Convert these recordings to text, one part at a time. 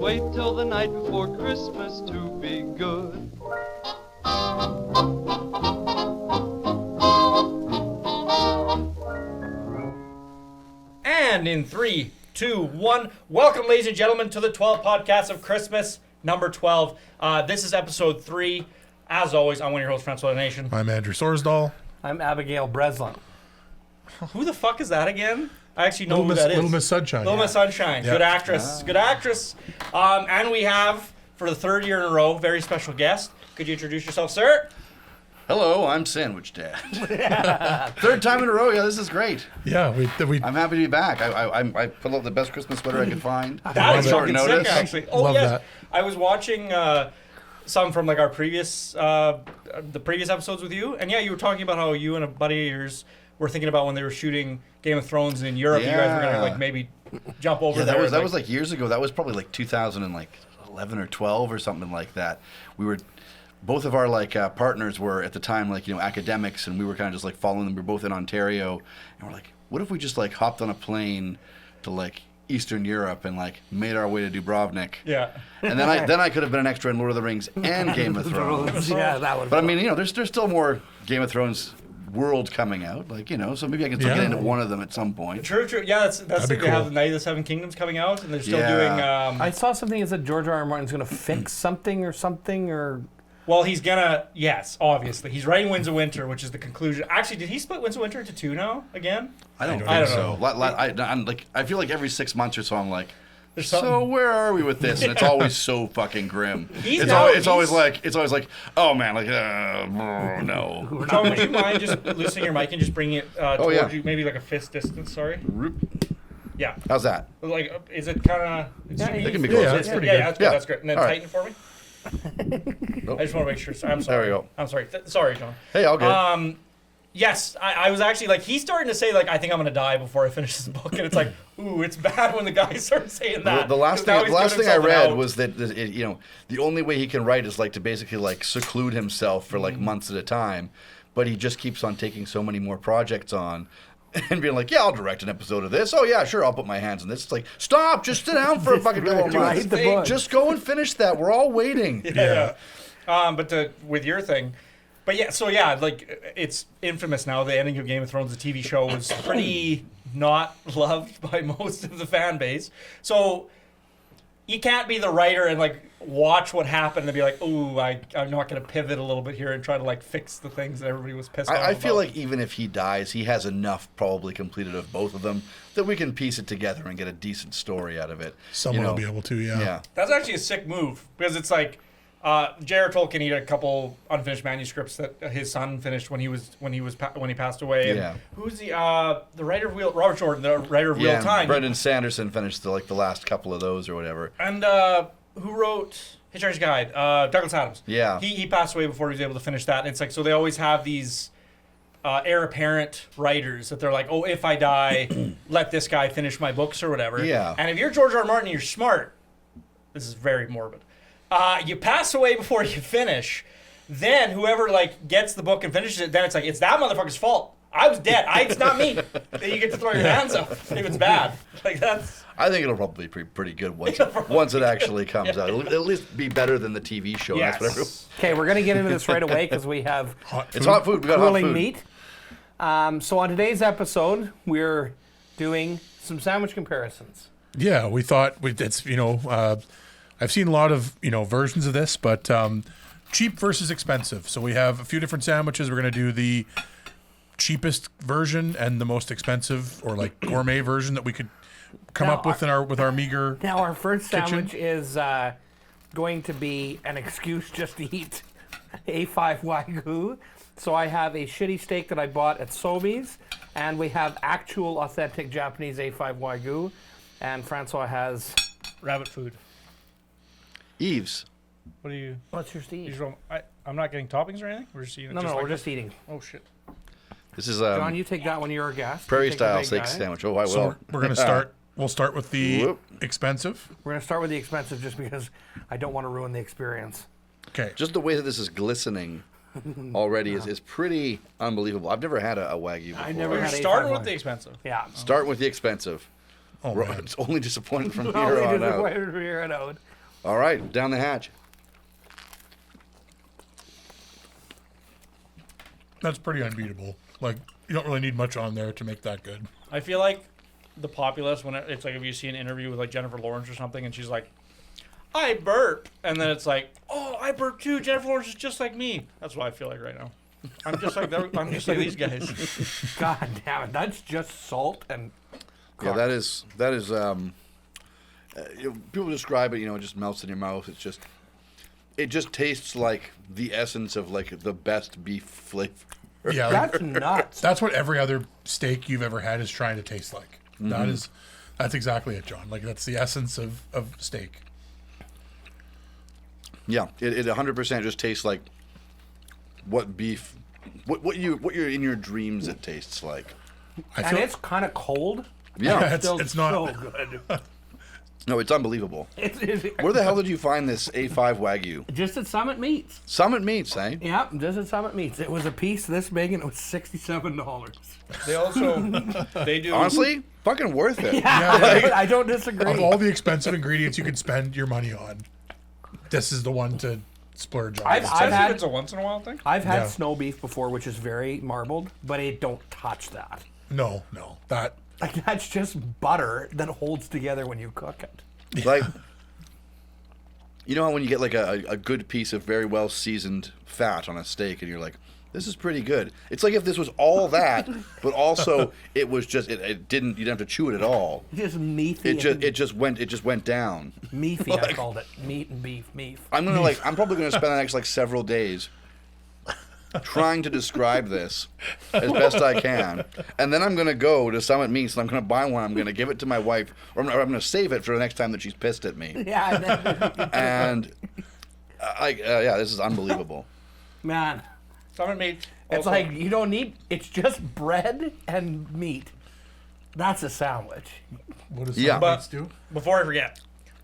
wait till the night before Christmas to be good. And in 3, 2, 1, welcome, ladies and gentlemen, to the 12 podcasts of Christmas, number 12. This is episode 3. As always, I'm one of your hosts, Francois Nation. I'm Andrew Sorsdahl. I'm Abigail Breslin. Who the fuck is that again? I actually know who that is. Little Miss Sunshine. Little Miss Sunshine. Yeah. Good actress. Good actress. And we have, for the third year in a row, very special guest. Could you introduce yourself, sir? Hello, I'm Sandwich Dad. Third time in a row. Yeah, this is great. Yeah, we I'm happy to be back. I put out the best Christmas sweater I could find. That is Short fucking notice. sick, actually. Oh, Love yes. that. I was watching some from like our previous, the previous episodes with you, and yeah, you were talking about how you and a buddy of yours were thinking about when they were shooting Game of Thrones in Europe. You guys were gonna like maybe jump over Yeah, there. that was like years ago. That was probably like 2011 or 12 or something like that. We were. Both of our partners were at the time academics, and we were kind of just like following them. We were both in Ontario, and we're like, what if we just like hopped on a plane to Eastern Europe and made our way to Dubrovnik? Yeah. And then I could have been an extra in Lord of the Rings and Game of Thrones. Yeah, that was. But I mean, there's still more Game of Thrones world coming out, so maybe I can still get into one of them at some point. True. Yeah, that's That'd be they have cool. Night of the Seven Kingdoms coming out, and they're still Yeah. doing. I saw something that said George R. R. Martin's going to fix something or. Well, he's gonna. Yes, obviously, he's writing Winds of Winter, which is the conclusion. Actually, did he split Winds of Winter into 2 now again? I don't I think don't so. I feel like every 6 months or so I'm like, There's so something- where are we with this? And it's always so fucking grim. He's Always like, oh man, no. John, would you mind just loosening your mic and just bringing it towards yeah. you, maybe like a fist distance? Sorry. Yeah. How's that? Like, is it kind of? It can be Yeah, close. yeah, that's pretty Yeah, good. that's good. Yeah. That's great. And then All right. tighten for me. Nope. I just want to make sure. I'm sorry. There we go. I'm sorry. Sorry, John. Hey, all good. Yes, I was actually he's starting to say I think I'm gonna die before I finish this book, and it's like, ooh, it's bad when the guys start saying that. The last 'Cause now thing, he's giving I himself an read out. was that the only way he can write is to basically seclude himself for months at a time, but he just keeps on taking so many more projects on, and being like, yeah, I'll direct an episode of this. Oh yeah, sure, I'll put my hands in this. It's like, stop, just sit down for a fucking couple of months. Write the book. Just go and finish that. We're all waiting. Yeah. But with your thing, but yeah, so yeah, it's infamous now. The ending of Game of Thrones, the TV show, was pretty not loved by most of the fan base. So you can't be the writer and watch what happened and be like, ooh, I'm not going to pivot a little bit here and try to fix the things that everybody was pissed off I feel about. like even if he dies, he has enough probably completed of both of them that we can piece it together and get a decent story out of it. someone will be able to. Yeah. That's actually a sick move because it's J.R. Tolkien had a couple unfinished manuscripts that his son finished when he passed away. Yeah. And who's the writer of Robert Jordan, the writer of Wheel of Time. Brendan Sanderson finished the last couple of those or whatever. And who wrote Hitchhiker's Guide? Douglas Adams. Yeah. He passed away before he was able to finish that. And it's so they always have these heir apparent writers that they're like, oh, if I die, let this guy finish my books or whatever. Yeah. And if you're George R. R. Martin and you're smart, this is very morbid. You pass away before you finish, then whoever gets the book and finishes it, then it's it's that motherfucker's fault. I was dead. It's not me. Then you get to throw your hands up if it's bad. That's. I think it'll probably be pretty good once it actually comes out. It'll at least be better than the TV show. Yes. That's what everyone. Okay, we're going to get into this right away because we have It's hot food. We got hot cooling food. meat. So on today's episode, we're doing some sandwich comparisons. Yeah, we thought it's I've seen a lot of versions of this, but cheap versus expensive. So we have a few different sandwiches. We're going to do the cheapest version and the most expensive or gourmet version that we could come up with with our meager. Now our first kitchen. sandwich is going to be an excuse just to eat A5 Wagyu. So I have a shitty steak that I bought at Sobeys, and we have actual authentic Japanese A5 Wagyu, and Francois has. Rabbit food. Eves. What do you? What's your Steve? I'm not getting toppings or anything. We're just eating. No, we're just eating. Oh shit. This is John, you take that when you're a guest. prairie You take the style big steak guy. sandwich. Oh, I will. So we're going to start. We'll start with the Whoop. expensive. We're going to start with the expensive just because I don't want to ruin the experience. Okay. Just the way that this is glistening already is pretty unbelievable. I've never had a Wagyu before. I never We're had starting A5 with the expensive. Yeah. Start with the expensive. Oh, man. It's only disappointing from Only here on just out. wait from here on out. All right, down the hatch. That's pretty unbeatable. Like, you don't really need much on there to make that good. I feel like the populace, when it's like if you see an interview with like Jennifer Lawrence or something, and she's like, "I burp," and then it's like, "Oh, I burp too. Jennifer Lawrence is just like me." That's what I feel like right now. I'm just like these guys. God damn it! That's just salt and. Yeah, that is. People describe it. It just melts in your mouth. It just tastes like the essence of like the best beef flavor. Yeah, That's nuts. that's what every other steak you've ever had is trying to taste like. That's exactly it, John. Like, that's the essence of steak. Yeah, it 100% just tastes like what beef, what you're in your dreams it tastes like. And it's kind of cold. Yeah, it's not. so good. no, it's unbelievable. It's Where the hell did you find this A5 Wagyu? just at Summit Meats. Summit Meats, eh? Yeah, just at Summit Meats. It was a piece this big and it was $67. They also they do Honestly, fucking worth it. I don't disagree. Of all the expensive ingredients you could spend your money on, this is the one to splurge on. I've Especially had- if it's a once in a while thing. I've had Yeah. snow beef before, which is very marbled, but it don't touch that. No, that Like, that's just butter that holds together when you cook it. Like, you know how when you get like a good piece of very well seasoned fat on a steak and you're like, this is pretty good. It's like if this was all that, but also it was just it didn't, you didn't have to chew it at all. Just meathy. It just went down. Meafy, I called it. Meat and beef, meat. I'm probably gonna spend the next like several days trying to describe this as best I can, and then I'm gonna go to Summit Meats and I'm gonna buy one. I'm gonna give it to my wife, or I'm gonna save it for the next time that she's pissed at me. Yeah, And this is unbelievable. man. Summit Meats. It's also- like you don't need. It's just bread and meat. That's a sandwich. what does Yeah. some But- meats do? Before I forget,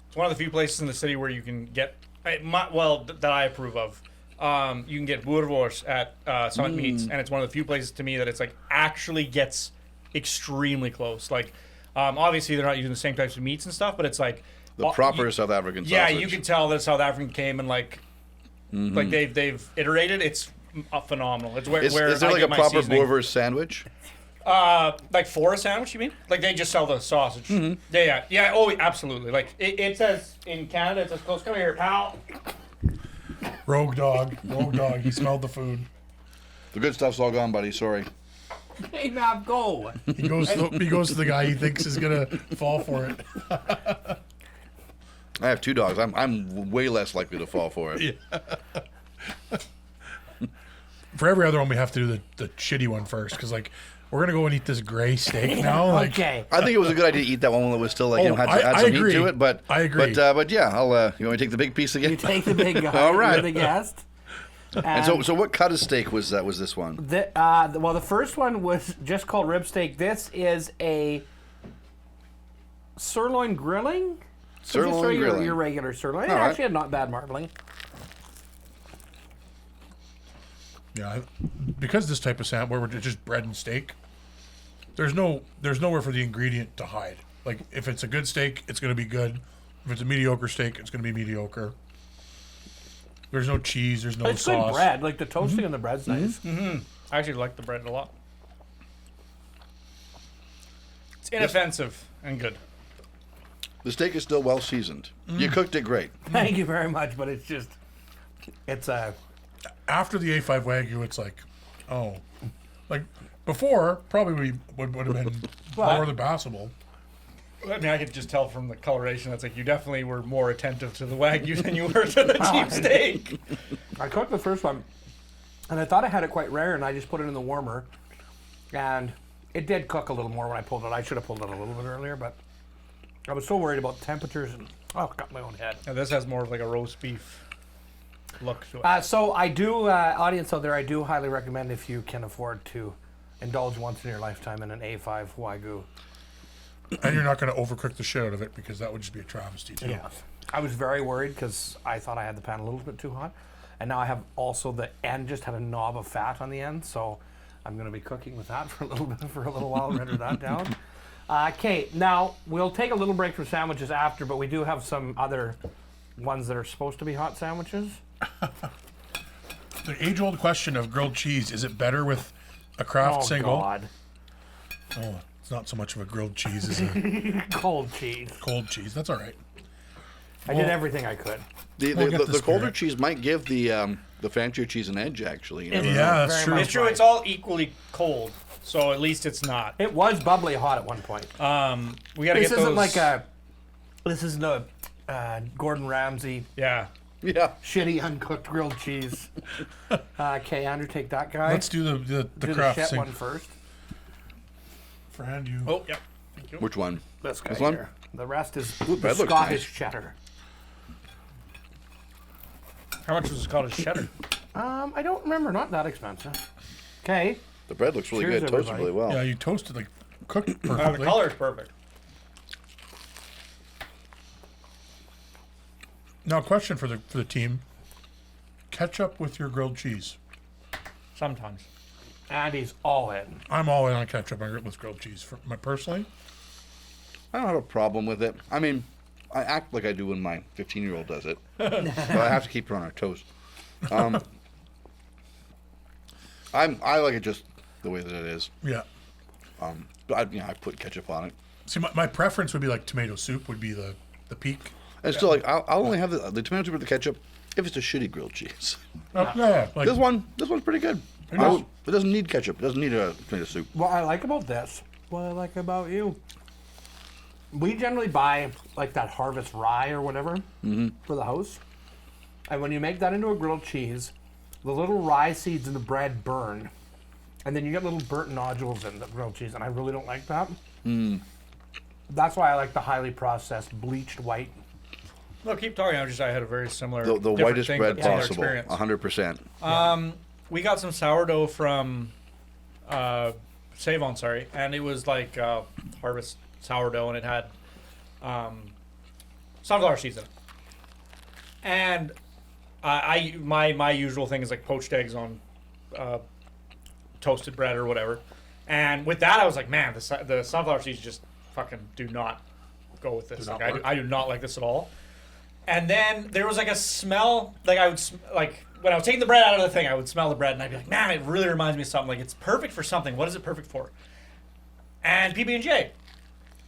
it's one of the few places in the city where you can get, that I approve of. You can get boerewors at Summit Meats, and it's one of the few places to me that it's like actually gets extremely close. Like, obviously they're not using the same types of meats and stuff, but it's like The proper South African yeah, sausage. you can tell that South African came and like they've iterated. It's phenomenal. It's where Is where there I like get a my proper seasoning. boerewors sandwich? Like for a sandwich, you mean? Like they just sell the sausage? Yeah. Oh, absolutely. Like it says in Canada, it says close. Come here, pal. Rogue dog. He smelled the food. The good stuff's all gone, buddy. Sorry. Hey, now go. He goes to the guy he thinks is gonna fall for it. I have 2 dogs. I'm way less likely to fall for it. For every other one, we have to do the shitty one first, because like we're gonna go and eat this gray steak now. Like, Okay. I think it was a good idea to eat that one that was still like had I some heat agree. to it. But I agree. But yeah, I'll. You want me to take the big piece again? You take the big guy. All right. You're the guest. And so what cut of steak was this one? The first one was just called rib steak. This is a sirloin grilling. Sirloin Just grilling. Your regular sirloin. It All right. actually had not bad marbling. yeah, because this type of sandwich where we're just bread and steak, there's nowhere for the ingredient to hide. Like, if it's a good steak, it's gonna be good. If it's a mediocre steak, it's gonna be mediocre. There's no cheese. There's no It's sauce. good bread. Like the toasting on the bread's nice. I actually like the bread a lot. It's inoffensive and good. The steak is still well seasoned. You cooked it great. Thank you very much, but it's a. After the A5 Wagyu, it's like, oh, like before probably would have been more than passable. I mean, I could just tell from the coloration. That's like you definitely were more attentive to the Wagyu than you were to the cheap steak. I cooked the first one, and I thought I had it quite rare, and I just put it in the warmer, and it did cook a little more when I pulled it. I should have pulled it a little bit earlier, but I was so worried about temperatures and got my own head. Now, this has more of like a roast beef look to it. So I do, audience out there, I do highly recommend if you can afford to indulge once in your lifetime in an A5 Wagyu. And you're not going to overcook the shit out of it, because that would just be a travesty too. Yeah. I was very worried because I thought I had the pan a little bit too hot. And now I have also the end just had a knob of fat on the end. So I'm going to be cooking with that for a little while, render that down. Okay, now we'll take a little break from sandwiches after, but we do have some other ones that are supposed to be hot sandwiches. The age-old question of grilled cheese: is it better with a Kraft Oh single? God, Oh, it's not so much of a grilled cheese as a cold cheese. cold cheese. That's all right. I did everything I could. We'll get the The colder spirit. cheese might give the fancier cheese an edge, actually. You never know. Yeah, that's Very true. much. It's true. It's all equally cold, so at least it's not. It was bubbly hot at one point. We gotta This get isn't those. like a. This isn't a Gordon Ramsay Yeah. Yeah. shitty uncooked grilled cheese. Okay, Andrew, take that guy. Let's do the do the Kraft shit single. one first. Fran, you. Oh, yeah. Thank you. Which one? This guy This one? here. The rest is the Bread looks Scottish nice. cheddar. How much was it called? A cheddar. I don't remember. Not that expensive. Okay. The bread looks really Cheers, good. Toasted everybody. really well. Yeah, you toasted like cooked The perfectly. color is perfect. Now, question for the team: ketchup with your grilled cheese. Sometimes. And he's all in. I'm all in on ketchup with grilled cheese. For my personally, I don't have a problem with it. I mean, I act like I do when my 15-year-old does it. But I have to keep her on her toes. I like it just the way that it is. yeah. But I put ketchup on it. See, my preference would be like tomato soup would be the peak. And still, like, I'll only have the tomato soup with the ketchup if it's a shitty grilled cheese. Yeah, like This one's pretty good. It is. It doesn't need ketchup. It doesn't need a tomato soup. What I like about this, what I like about you, we generally buy like that harvest rye or whatever for the house. And when you make that into a grilled cheese, the little rye seeds in the bread burn. And then you get little burnt nodules in the grilled cheese, and I really don't like that. That's why I like the highly processed bleached white. No, keep talking. I had a very similar. The different whitest thing, bread but similar possible. experience. 100%. We got some sourdough from Save-On, sorry, and it was like harvest sourdough, and it had sunflower seeds in it. And my usual thing is like poached eggs on toasted bread or whatever. And with that, I was like, man, the sunflower seeds just fucking do not go with this. Do not Like, work. I do not like this at all. And then there was like a smell, like I would like when I was taking the bread out of the thing, I would smell the bread and I'd be like, man, it really reminds me of something. Like it's perfect for something. What is it perfect for? And PB&J.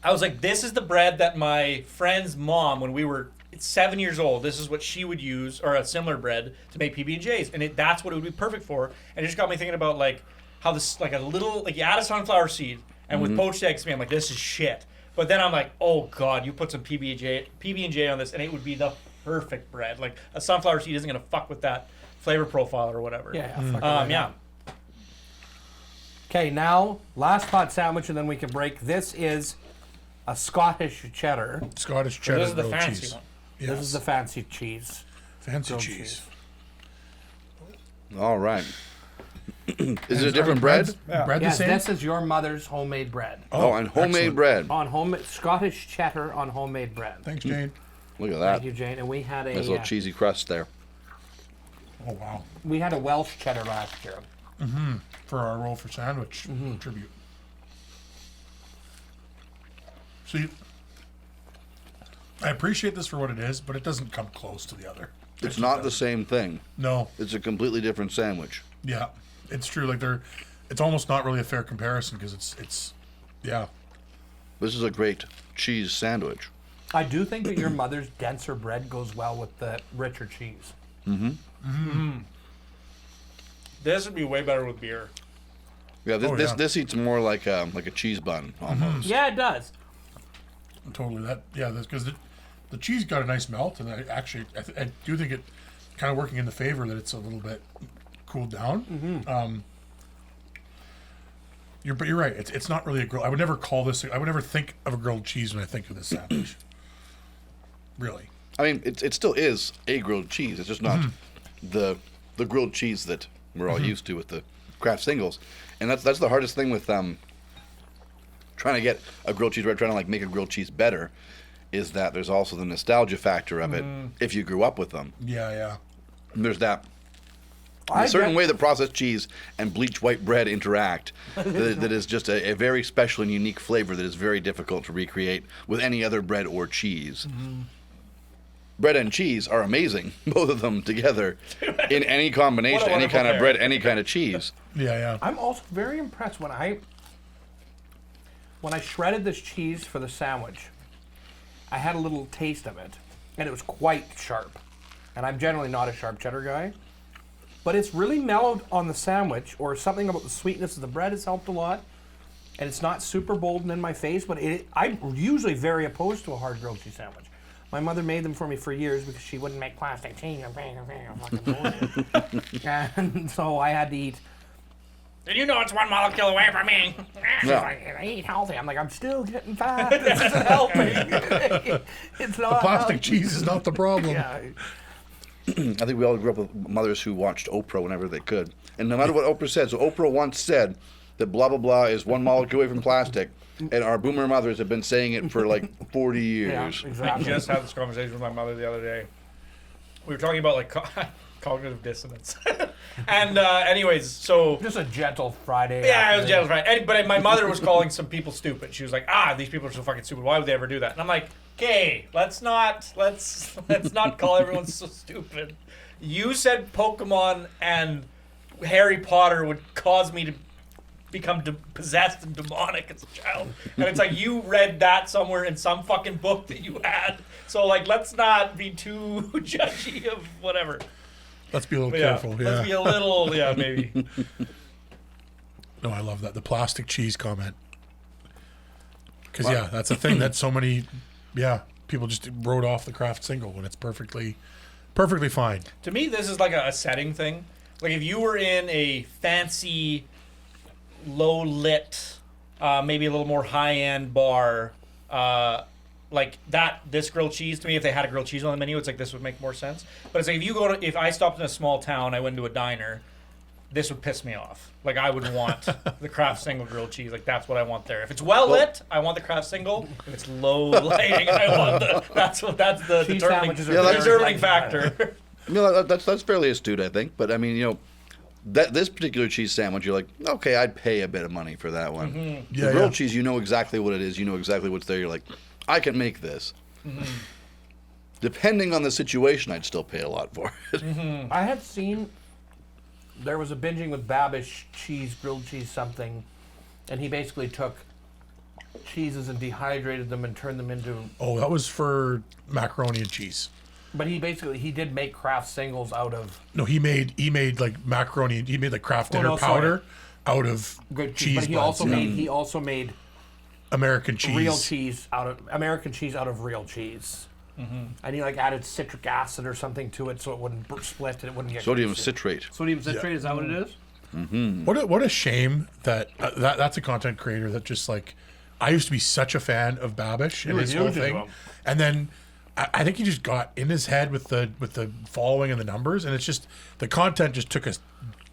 I was like, this is the bread that my friend's mom, when we were 7 years old, this is what she would use, or a similar bread to make PB&Js, and that's what it would be perfect for. And it just got me thinking about like how this, like a little, like you add a sunflower seed, and with poached eggs, man, I'm like, this is shit. But then I'm like, oh god, you put some PB&J on this, and it would be the perfect bread. Like a sunflower seed isn't gonna fuck with that flavor profile or whatever. Yeah. Okay, now last hot sandwich, and then we can break. This is a Scottish cheddar. Scottish So cheddar this is the grilled fancy cheese. one. Yes. This is the fancy cheese. fancy grilled cheese. All right. Is it a Are the different bread? Bread Yes, the same? this is your mother's homemade bread. Oh, and homemade excellent. bread. On home Scottish cheddar on homemade bread. Thanks, Jane. Look at that. Thank you, Jane. And we had Nice little cheesy crust there. Oh wow. we had a Welsh cheddar last year. For our roll for sandwich tribute. See, I appreciate this for what it is, but it doesn't come close to the other. It's not the same thing. No. It's a completely different sandwich. Yeah, it's true. Like it's almost not really a fair comparison because it's, yeah. This is a great cheese sandwich. I do think that your mother's denser bread goes well with the richer cheese. This would be way better with beer. Yeah, this Oh, this, yeah. this eats more like a cheese bun almost. Yeah, it does. Totally. Because the cheese got a nice melt, and I do think it kind of working in the favor that it's a little bit cooled down. You're right. It's not really a grill. I would never call this. I would never think of a grilled cheese when I think of this sandwich. Really. I mean, it still is a grilled cheese. It's just not the grilled cheese that we're all used to with the Kraft singles, and that's the hardest thing with trying to get a grilled cheese bread, trying to like make a grilled cheese better, is that there's also the nostalgia factor of it if you grew up with them. Yeah. And there's that. I A certain get- way that processed cheese and bleached white bread interact that is just a very special and unique flavor that is very difficult to recreate with any other bread or cheese. bread and cheese are amazing, both of them together, in any combination, What a any kind of wonderful bread, pair. any kind of cheese. Yeah. I'm also very impressed when I shredded this cheese for the sandwich. I had a little taste of it, and it was quite sharp. And I'm generally not a sharp cheddar guy, but it's really mellowed on the sandwich, or something about the sweetness of the bread has helped a lot. And it's not super bold and in my face, but I'm usually very opposed to a hard grilled cheese sandwich. My mother made them for me for years because she wouldn't make plastic cheese. And so I had to eat. And you know it's 1 molecule away from me. She's Yeah. like, I eat healthy. I'm like, I'm still getting fat. This isn't helping. It's not Plastic helping. cheese is not the problem. Yeah. I think we all grew up with mothers who watched Oprah whenever they could. And no matter what Oprah said, so Oprah once said that blah, blah, blah is 1 molecule away from plastic. And our boomer mothers have been saying it for like 40 Yeah, years. I exactly. just had this conversation with my mother the other day. We were talking about like cognitive dissonance. And anyways, so Just a gentle Friday. yeah, it was afternoon. jealous, right? But my mother was calling some people stupid. She was like, these people are so fucking stupid. Why would they ever do that? And I'm like, okay, let's not call everyone so stupid. You said Pokemon and Harry Potter would cause me to become possessed and demonic as a child. And it's like, you read that somewhere in some fucking book that you had. So like, let's not be too judgy of whatever. Let's be a little But careful. let's be a little, maybe. No, I love that. The plastic cheese comment. Because, yeah, that's a thing that so many, people just wrote off the craft single when it's perfectly fine. To me, this is like a setting thing. Like if you were in a fancy, low lit, maybe a little more high end bar, like this grilled cheese to me, if they had a grilled cheese on the menu, it's like this would make more sense. But it's like if I stopped in a small town, I went to a diner, this would piss me off. Like I would want the craft single grilled cheese. Like that's what I want there. If it's well lit, I want the craft single. If it's low lighting, I want that's the Cheese determining, sandwiches are Yeah, very determining like- factor. No, that's fairly astute, I think. But I mean, this particular cheese sandwich, you're like, okay, I'd pay a bit of money for that one. Yeah, The grilled yeah. cheese, you know exactly what it is. You know exactly what's there. You're like, I can make this. Depending on the situation, I'd still pay a lot for it. I had seen there was a binging with Babish grilled cheese something, and he basically took cheeses and dehydrated them and turned them into. Oh, that was for macaroni and cheese. But he did make craft singles out of No, he made like macaroni. He made like craft dinner no, sorry. powder out of good cheese. But he blends, also yeah. made American cheese. real cheese out of American cheese out of real cheese. And he like added citric acid or something to it so it wouldn't split and it wouldn't get Sodium greasy. citrate. Sodium citrate, is that what it is? What a shame that that's a content creator that just like I used to be such a fan of Babish and were his whole huge into thing, him. and then I think he just got in his head with the following and the numbers, and it's just the content just took a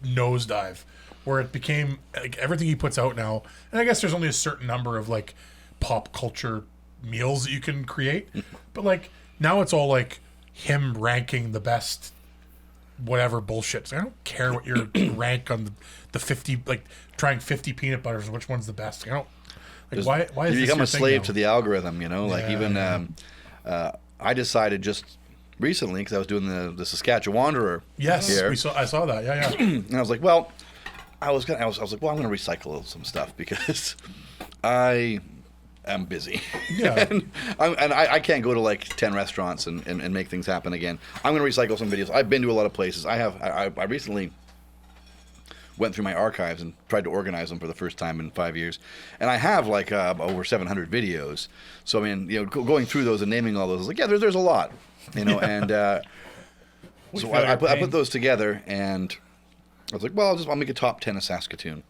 nosedive where it became like everything he puts out now. And I guess there's only a certain number of like pop culture meals that you can create, but like now it's all like him ranking the best whatever bullshit. So I don't care what your rank on the 50, like trying 50 peanut butters, which one's the best. I don't like why is You this become your a thing slave now? to the algorithm, like Yeah, even yeah. I decided just recently because I was doing the Saskatchewan Wanderer. Yes, here. I saw that. Yeah. And I was like, well, I was like, well, I'm gonna recycle some stuff because I am busy. Yeah. and I can't go to like 10 restaurants and make things happen again. I'm gonna recycle some videos. I've been to a lot of places. I recently went through my archives and tried to organize them for the first time in 5 years, and I have like over 700 videos. So I mean, going through those and naming all those, I was like, yeah, there's a lot, and so I put those together, and I was like, well, I'll make a top 10 of Saskatoon.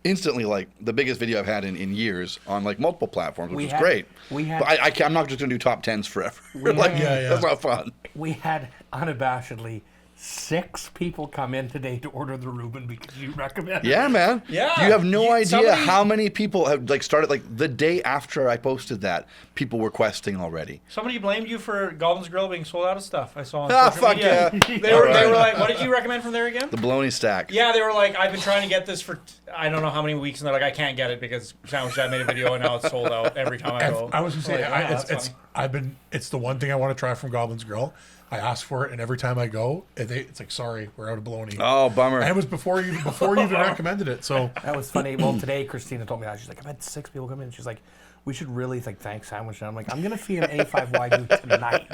Instantly, like the biggest video I've had in years on like multiple platforms, which was great. But I'm not just gonna do top 10s forever. Like Yeah. that's not fun. We had unabashedly 6 people come in today to order the Reuben because you recommend it. Yeah, man. Yeah. You have no idea somebody- how many people have like started like the day after I posted that. People were questing already. Somebody blamed you for Goblin's Grill being sold out of stuff. I saw on Ah, social fuck media. yeah. They were Alright. like, what did you recommend from there again? The bologna stack. Yeah, they were like, I've been trying to get this for I don't know how many weeks, and they're like, I can't get it because Sandwich Dad made a video and now it's sold out every time I go. I was gonna say, Like, oh, that's funny. it's the one thing I want to try from Goblin's Grill. I asked for it, and every time I go, it's like, sorry, we're out of bologna. Oh, bummer. And it was before you even recommended it. So That was funny. Well, today Christina told me that. She's like, I've had 6 people come in. She's like, we should really like thank Sandwich. And I'm like, I'm gonna feed an A5 Wagyu tonight.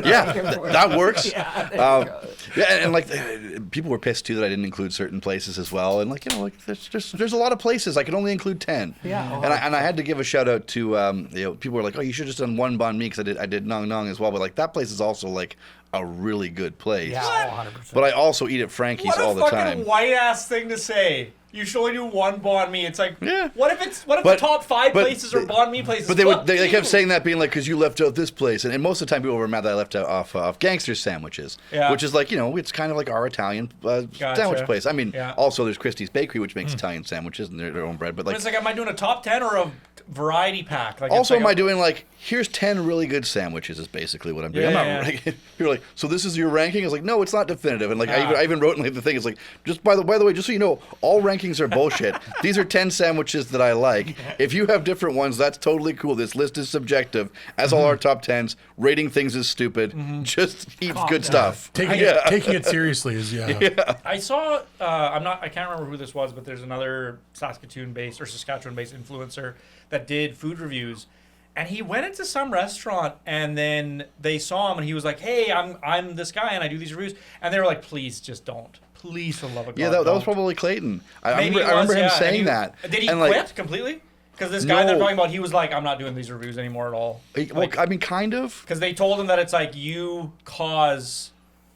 Yeah, that works. Yeah, there you go. Yeah, and like people were pissed too that I didn't include certain places as well. And like like there's a lot of places I could only include 10. Yeah. And I had to give a shout out to people were like, oh, you should have just done one banh mi because I did Nong Nong as well. But like that place is also like a really good place. Yeah, 100%. But I also eat at Frankie's What all a the fucking time. white ass thing to say. You should only do one banh mi. It's like, Yeah. what if But- the top 5 but places are they- banh mi places? But Fuck they kept you. saying that, being like, because you left out this place, and most of the time people were mad that I left out off Gangster's Sandwiches, Yeah. which is like it's kind of like our Italian sandwich place. I mean, Yeah. also there's Christie's Bakery, which makes Italian sandwiches and their own bread, but But like. it's like, am I doing a top 10 or a variety pack? Like, Also, it's am like I doing like here's 10 really good sandwiches? Is basically what I'm doing. Yeah, I'm yeah, not. yeah. You're like, so this is your ranking? I was like, no, it's not definitive. And like, Ah. I even wrote in like the thing. It's like, just by the way, just so you know, all rankings are bullshit. These are 10 sandwiches that I like. If you have different ones, that's totally cool. This list is subjective, as all our top 10s. Rating things is stupid. Just eat good stuff. taking it seriously is I saw I can't remember who this was, but there's another Saskatoon-based or Saskatchewan-based influencer that did food reviews, and he went into some restaurant and then they saw him and he was like, "Hey, I'm this guy and I do these reviews," and they were like, "Please, just don't. Please, for the love of God." Yeah, that was don't." probably Clayton. I Maybe remember, it I remember was, him yeah. And saying that. Did he and quit like, completely? Because this guy they're No. talking about, he was like, "I'm not doing these reviews anymore at all." well, I mean, kind of. Because they told him that it's like you cause.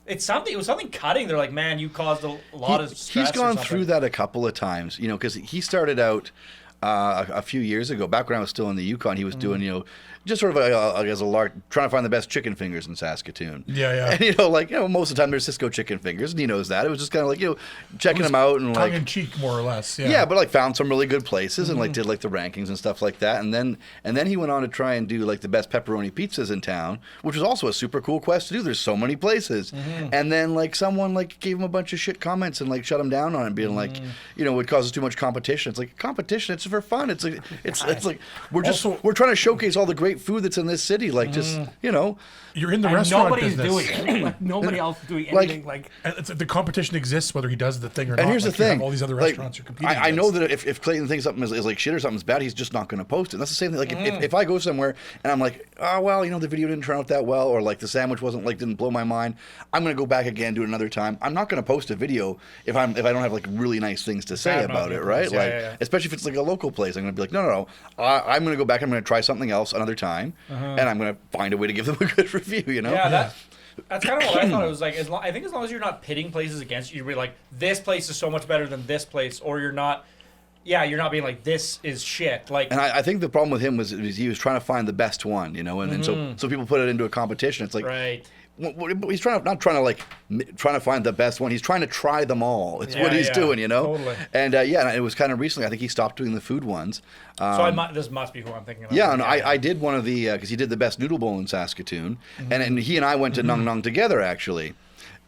It was something cutting. They're like, "Man, you caused a lot of stress." He's or gone something." through that a couple of times, because he started out a few years ago, back when I was still in the Yukon. He was doing, just sort of as a lark, trying to find the best chicken fingers in Saskatoon. Yeah. And most of the time there's Cisco chicken fingers, and he knows that. It was just kind of like checking them out and tongue like in cheek, more or less. Yeah. yeah, but like found some really good places and like did like the rankings and stuff like that, and then he went on to try and do like the best pepperoni pizzas in town, which was also a super cool quest to do. There's so many places, and then like someone like gave him a bunch of shit comments and like shut him down on it, being like, it causes too much competition. It's like competition. It's for fun. It's like it's like we're trying to showcase all the great food that's in this city. Like just You're in the And restaurant nobody's business. doing it. Like, nobody else is doing anything. Like And the competition exists whether he does the thing or not. And here's Like, the you thing: have all these other like, restaurants you're competing. I know against. that if Clayton thinks something is like shit or something's bad, he's just not going to post it. And that's the same thing. Like if I go somewhere and I'm like, oh well, the video didn't turn out that well, or like the sandwich didn't blow my mind, I'm going to go back again, do it another time. I'm not going to post a video if I don't have like really nice things to say Bad about mouth it, right? influence. Yeah, Like yeah. especially if it's like a local place, I'm going to be like, no, I'm going to go back. I'm going to try something else another time, and I'm going to find a way to give them a good review. Yeah, that's kind of what I thought. It was like, I think as long as you're not pitting places against you, you're like, this place is so much better than this place, or you're not being like, this is shit. Like, And I think the problem with him was he was trying to find the best one, and so people put it into a competition. It's like, right. he's trying to find the best one. He's trying to try them all. It's what Yeah, he's yeah, doing, totally. And and it was kind of recently. I think he stopped doing the food ones. So this must be who I'm thinking of. Yeah, and I did one of the because he did the best noodle bowl in Saskatoon, and he and I went to Nong Nong together actually.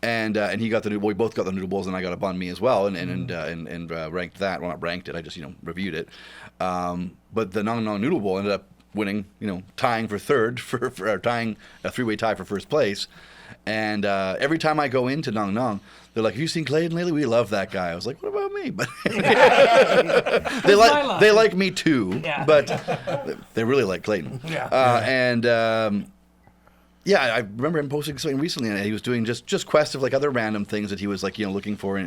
And he got the noodle bowl. We both got the noodle bowls, and I got a banh mi as well, and ranked that. Well, not ranked it. I just reviewed it. But the Nong Nong noodle bowl ended up winning. Tying for third for tying a 3-way tie for first place. And every time I go into Nong Nong, they're like, "Have you seen Clayton lately? We love that guy." I was like, "What about me?" But they like me too. Yeah. But they really like Clayton. Yeah. Yeah, I remember him posting something recently, and he was doing just quests of like other random things that he was like looking for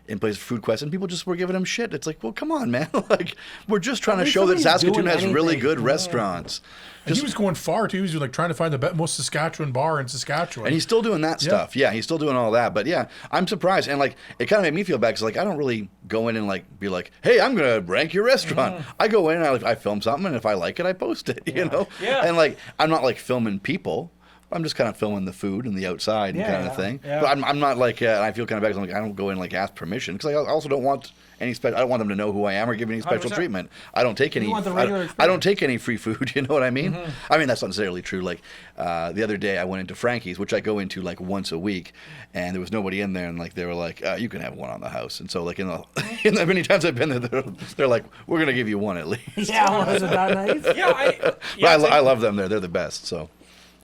in places for food quests, and people just were giving him shit. It's like, well, come on, man! Like we're just trying to least show that somebody's Saskatoon doing has really anything. good restaurants. And he was going far too. He was like trying to find the most Saskatchewan bar in Saskatchewan. And he's still doing that stuff. Yeah, he's still doing all that. But yeah, I'm surprised. And like, it kind of made me feel bad because like, I don't really go in and like be like, hey, I'm going to rank your restaurant. I go in and I film something, and if I like it, I post it, Yeah. And like, I'm not like filming people. I'm just kind of filming the food and the outside and kind of thing. Yeah. But I'm not like, and I feel kind of bad because I'm like, I don't go in and like ask permission because I also don't want any I don't want them to know who I am or give me any special 100%. treatment. I don't take any. want the regular I don't take any free food. You know what I mean? I mean that's not necessarily true. Like the other day I went into Frankie's, which I go into like once a week, and there was nobody in there, and like they were like, you can have one on the house. And so like in the many times I've been there, they're like, we're gonna give you one at least. Yeah, well, is it that nice? Yeah, But I love them there. They're the best. So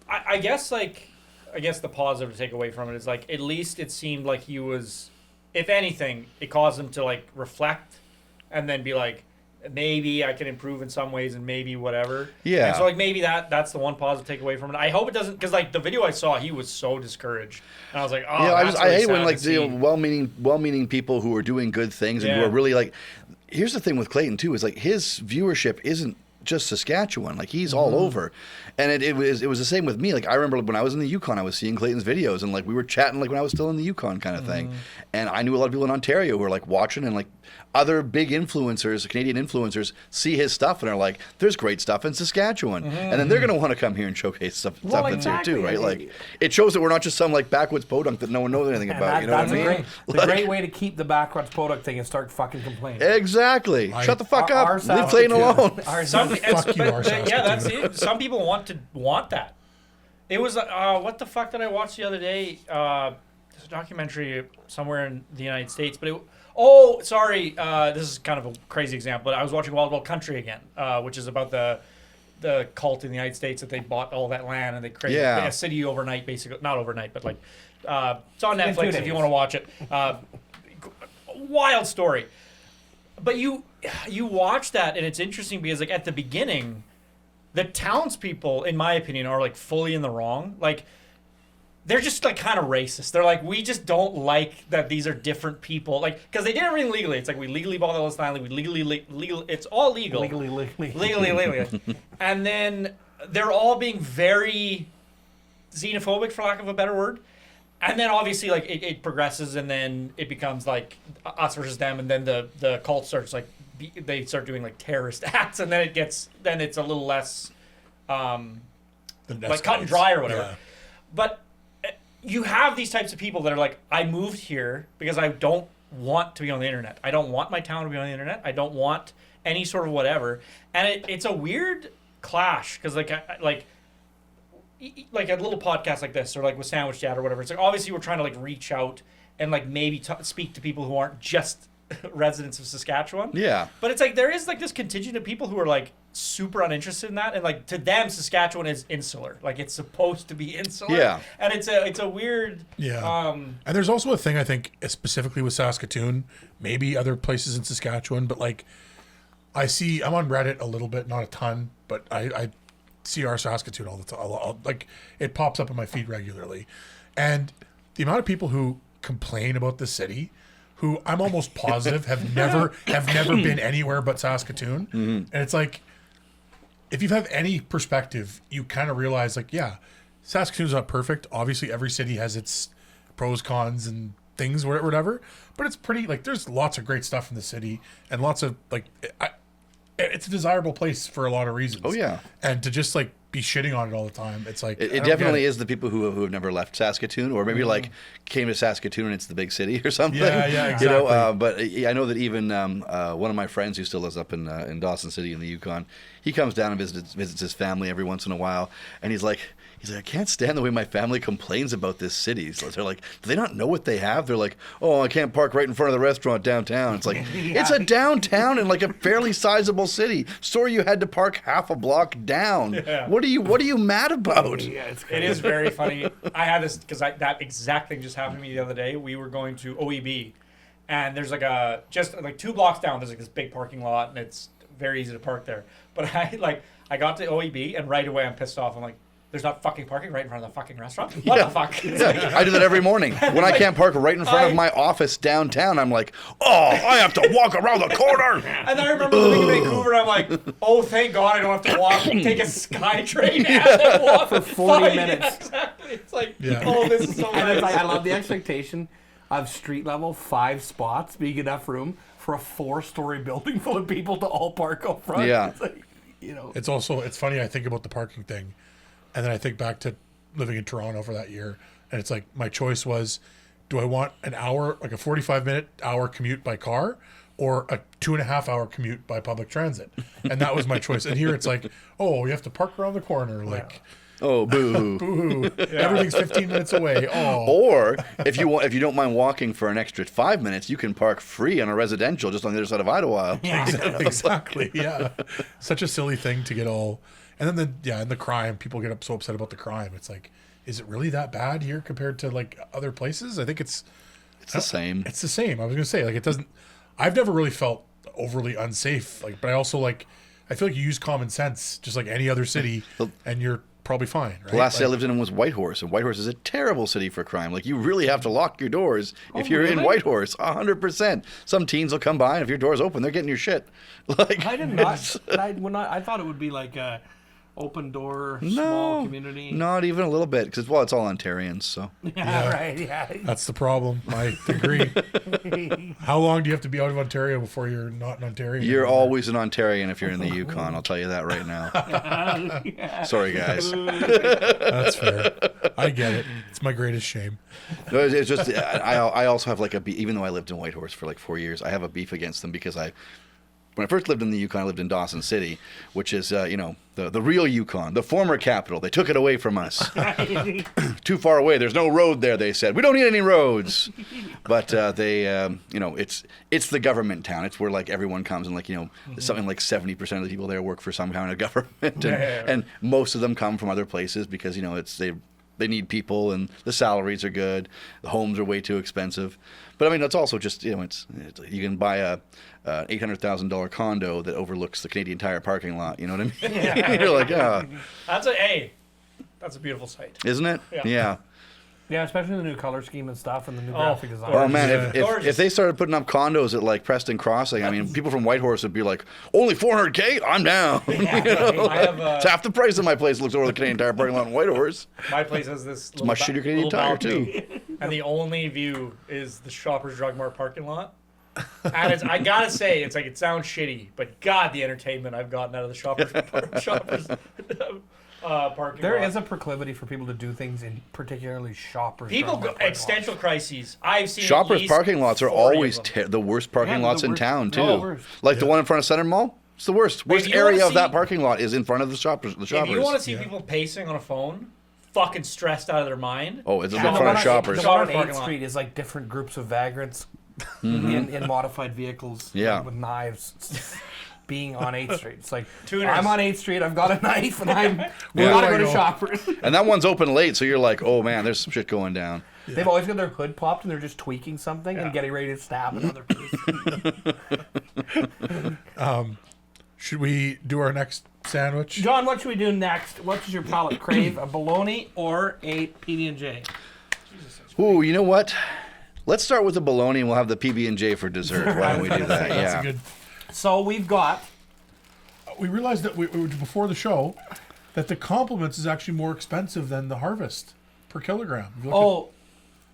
I guess the positive to take away from it is like at least it seemed like he was, if anything, it caused him to like reflect and then be like, maybe I can improve in some ways and maybe whatever. Yeah. And so like maybe that's the one positive takeaway from it. I hope it doesn't, because like the video I saw, he was so discouraged, and I was like, oh, yeah, that's I really hate when sad like to see. well-meaning people who are doing good things and who Yeah. are really like. Here's the thing with Clayton too is like his viewership isn't just Saskatchewan, like he's all over, and it was the same with me. Like I remember when I was in the Yukon, I was seeing Clayton's videos, and like we were chatting like when I was still in the Yukon kind of thing, and I knew a lot of people in Ontario who were like watching, and like other big influencers, Canadian influencers, see his stuff and are like, "There's great stuff in Saskatchewan," and then they're gonna want to come here and showcase stuff that's exactly. here too, right? Like it shows that we're not just some like backwoods podunk that no one knows anything about. You know what I mean? The great way to keep the backwoods product thing and start fucking complaining. Exactly. Shut the fuck up. Our Leave Clayton alone. Some, Fuck you, our yeah, that's Saskatoon. it. Some people want that. It was what the fuck did I watch the other day? There's a documentary somewhere in the United States, but this is kind of a crazy example. But I was watching Wild Wild Country again, which is about the cult in the United States that they bought all that land and they created a city overnight, basically not overnight, but like it's on Netflix if you want to watch it. Wild story. But you watch that and it's interesting because like at the beginning, the townspeople, in my opinion, are like fully in the wrong. Like they're just like kind of racist. They're like, we just don't like that these are different people. Like because they did everything legally. It's like we legally bought all this land. We legally it's all legal. Legally. And then they're all being very xenophobic, for lack of a better word. And then obviously like it progresses and then it becomes like us versus them, and then the cult starts like they start doing like terrorist acts, and then it's a little less like cut and dry or whatever. Yeah. But you have these types of people that are like, I moved here because I don't want to be on the internet. I don't want my town to be on the internet. I don't want any sort of whatever. And it's a weird clash because like a little podcast like this or like with Sandwich Dad or whatever. It's like obviously we're trying to like reach out and like maybe speak to people who aren't just residents of Saskatchewan. Yeah. But it's like there is like this contingent of people who are like super uninterested in that, and like to them Saskatchewan is insular. Like it's supposed to be insular. Yeah. And it's a weird And there's also a thing I think specifically with Saskatoon, maybe other places in Saskatchewan, but like I'm on Reddit a little bit, not a ton, but I see our Saskatoon all the time. Like it pops up in my feed regularly, and the amount of people who complain about the city, who I'm almost positive have never been anywhere but Saskatoon, and it's like if you have any perspective, you kind of realize like Saskatoon's not perfect. Obviously, every city has its pros, cons, and things, whatever. But it's pretty like there's lots of great stuff in the city, and lots of like it's a desirable place for a lot of reasons. Oh yeah, and to just like be shitting on it all the time, it's like it definitely is the people who have never left Saskatoon, or maybe like came to Saskatoon and it's the big city or something. Yeah, exactly. You know, but I know that even one of my friends who still lives up in Dawson City in the Yukon, he comes down and visits his family every once in a while, and he's like, I can't stand the way my family complains about this city. So they're like, do they not know what they have? They're like, oh, I can't park right in front of the restaurant downtown. It's like, it's a downtown in like a fairly sizable city. Sorry, you had to park half a block down. Yeah. What are you mad about? Yeah, it's It is very funny. I had this because that exact thing just happened to me the other day. We were going to OEB, and there's like just like 2 blocks down. There's like this big parking lot, and it's very easy to park there. But I got to OEB, and right away I'm pissed off. I'm like, there's not fucking parking right in front of the fucking restaurant. What the fuck? It's like, I do that every morning. When I can't park right in front of my office downtown, I'm like, oh, I have to walk around the corner. And I remember living in Vancouver, and I'm like, oh, thank God I don't have to walk, take a SkyTrain and then walk For 40 minutes. Yeah, exactly. It's like, Yeah. oh, this is so And it's nice. like, I love the expectation of street level 5 spots being enough room for a 4-story building full of people to all park up front. Yeah. It's like, you know. It's funny. I think about the parking thing, and then I think back to living in Toronto for that year, and it's like my choice was, do I want an hour, like a 45-minute hour commute by car, or a 2.5 hour commute by public transit? And that was my choice. And here it's like, oh, you have to park around the corner, like. Oh, boo. Boo-hoo. Everything's 15 minutes away. Oh. Or if you don't mind walking for an extra 5 minutes, you can park free on a residential just on the other side of Idlewild. Exactly. Yeah. Such a silly thing to get all. And then and the crime. People get so upset about the crime. It's like, is it really that bad here compared to like other places? I think it's the same. It's the same. I was gonna say, like, it doesn't. I've never really felt overly unsafe. Like, but I also like. I feel like you use common sense, just like any other city, and you're probably fine, right? The last city I lived in was Whitehorse, and Whitehorse is a terrible city for crime. Like, you really have to lock your doors if you're in Whitehorse, 100%. Some teens will come by, and if your door's open, they're getting your shit. Like, I did not. I thought it would be like a open door, small community. Not even a little bit, because it's all Ontarians. So Yeah, right. Yeah. That's the problem. I agree. How long do you have to be out of Ontario before you're not in Ontario? you're always an Ontarian if you're in the Yukon. I'll tell you that right now. Sorry, guys. That's fair. I get it. It's my greatest shame. No, it's just I also have like a beef, even though I lived in Whitehorse for like 4 years, I have a beef against them because when I first lived in the Yukon, I lived in Dawson City, which is, the real Yukon, the former capital. They took it away from us. Too far away. There's no road there, they said. We don't need any roads. But it's the government town. It's where, like, everyone comes and, like, something like 70% of the people there work for some kind of government. And most of them come from other places because, they need people and the salaries are good. The homes are way too expensive. But I mean, it's also just, you can buy a $800,000 condo that overlooks the Canadian Tire parking lot. You know what I mean? Yeah. You're like, oh. That's a beautiful site. Isn't it? Yeah. Yeah, especially the new color scheme and stuff and the new graphic design. Oh man, Yeah. if they started putting up condos at like Preston Crossing, I mean, people from Whitehorse would be like, only $400K? I'm down. I have It's half the price of my place looks over the Canadian Tire parking lot in Whitehorse. my place has this. It's my shitty Canadian Tire too. And the only view is the Shoppers Drug Mart parking lot. And I gotta say, it's like, it sounds shitty, but God, the entertainment I've gotten out of the Shoppers parking There lot. is a proclivity for people to do things in particularly shoppers. People during go their parking existential lots. crises. I've seen at Shoppers least parking lots are 40 of always them. the worst parking Yeah, lots the in worst. town too. No, the worst. Like the one in front of Center Mall. It's the worst. Wait, Worst if you wanna area of that see- parking lot is in front of the shoppers. If you want to see people pacing on a phone, fucking stressed out of their mind. Oh, it's in Yeah, front the of one shoppers. The one on Shoppers parking 8th lot. Street is like different groups of vagrants in modified vehicles Yeah. with knives being on 8th Street. It's like, Tuners. I'm on 8th Street, I've got a knife, and we Yeah. gotta I go to know. shoppers. And that one's open late, so you're like, oh man, there's some shit going down. They've always got their hood popped and they're just tweaking something and getting ready to stab another person. Should we do our next sandwich? John, what should we do next? What does your palate crave? A bologna or a PB&J? Ooh, you know what? Let's start with the bologna and we'll have the PB&J for dessert. Why don't we do that? That's Yeah. a good. So we've got We realized that before the show that the compliments is actually more expensive than the harvest per kilogram. If you look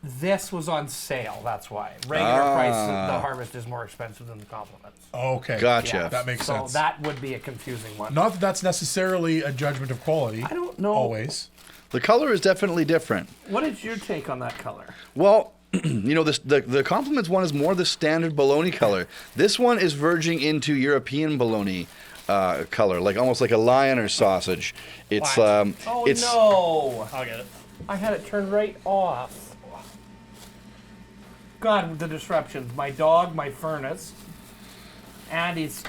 this was on sale, that's why. Regular price, the harvest is more expensive than the compliments. at- okay, Gotcha. that makes So sense. that would be a confusing one. Not that that's necessarily a judgment of quality. I don't know. Always. The color is definitely different. What is your take on that color? Well, the compliments one is more the standard bologna color. This one is verging into European bologna color, like almost like a lion or sausage. It's What? Oh it's no! I'll get it. I had it turned right off. God, the disruptions. My dog, my furnace, Andy's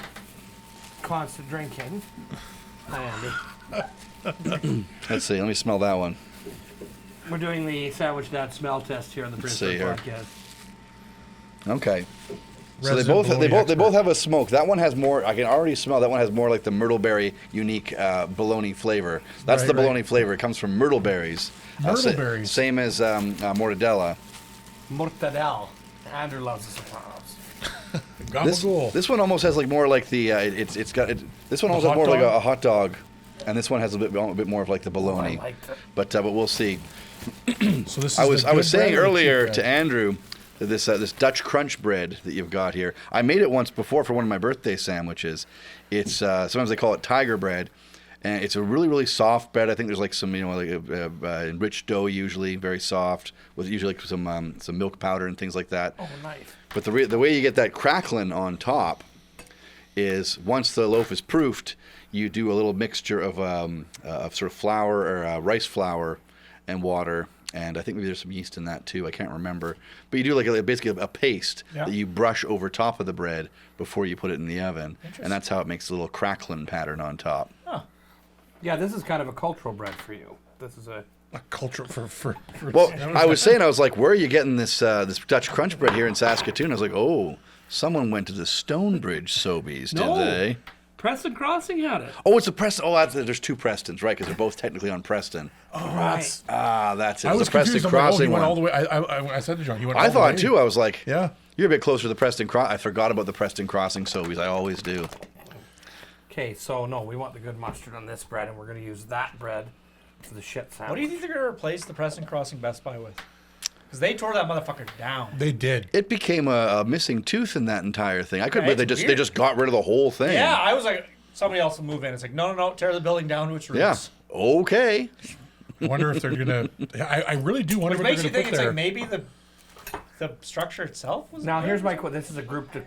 constant drinking. Hi, Andy. Let's see. Let me smell that one. We're doing the Sandwich Dad smell test here on the Let's see Brisbane here. podcast. Okay. So Resident they bologna both expert. have a smoke. That one has more. I can already smell that one has more like the myrtleberry unique bologna flavor. That's Right, the right. bologna flavor. It comes from myrtle berries. Myrtleberries. Same as mortadella. Mortadelle. Andrew loves the Sopranos. Gabagool. This one almost has like more like the this one almost has hot more like dog? a hot dog, and this one has a bit more of like the bologna. I liked it. But we'll see. So this is I was the good saying bread or the earlier cheap to bread? Andrew that this Dutch crunch bread that you've got here. I made it once before for one of my birthday sandwiches. It's sometimes they call it tiger bread, And it's a really, really soft bread. I think there's like some, like enriched dough, usually very soft, with usually like some milk powder and things like that. Oh, nice. But the way you get that crackling on top is once the loaf is proofed, you do a little mixture of sort of flour or rice flour and water. And I think maybe there's some yeast in that too. I can't remember. But you do like basically a paste that you brush over top of the bread before you put it in the oven. And that's how it makes a little crackling pattern on top. Huh. Yeah, this is kind of a cultural bread for you. This is a culture for Well, I was like, where are you getting this Dutch crunch bread here in Saskatoon? I was like, oh, someone went to the Stonebridge Sobeys, did they? Preston Crossing had it. Oh, it's a Preston. Oh, there's two Prestons, right? Because they're both technically on Preston. Oh, Right. That's it. I It's was the Preston confused. I'm like, Crossing he went one. all the way. I said to John, he went. All I the thought way. too. I was like, Yeah. you're a bit closer to the Preston Crossing. I forgot about the Preston Crossing Sobeys. I always do. Okay, so no, we want the good mustard on this bread, and we're going to use that bread for the shit sandwich. What do you think they're going to replace the Preston Crossing Best Buy with? Because they tore that motherfucker down. They did. It became a missing tooth in that entire thing. I couldn't Yeah, believe it's they weird. just got rid of the whole thing. Yeah, I was like, somebody else will move in. It's like, no, tear the building down to its roots. Yeah. Okay. I wonder if they're gonna. I really do wonder Which what makes they're you gonna think put it's there. like maybe the structure itself was. Now, weird? here's my quote. This is a group to...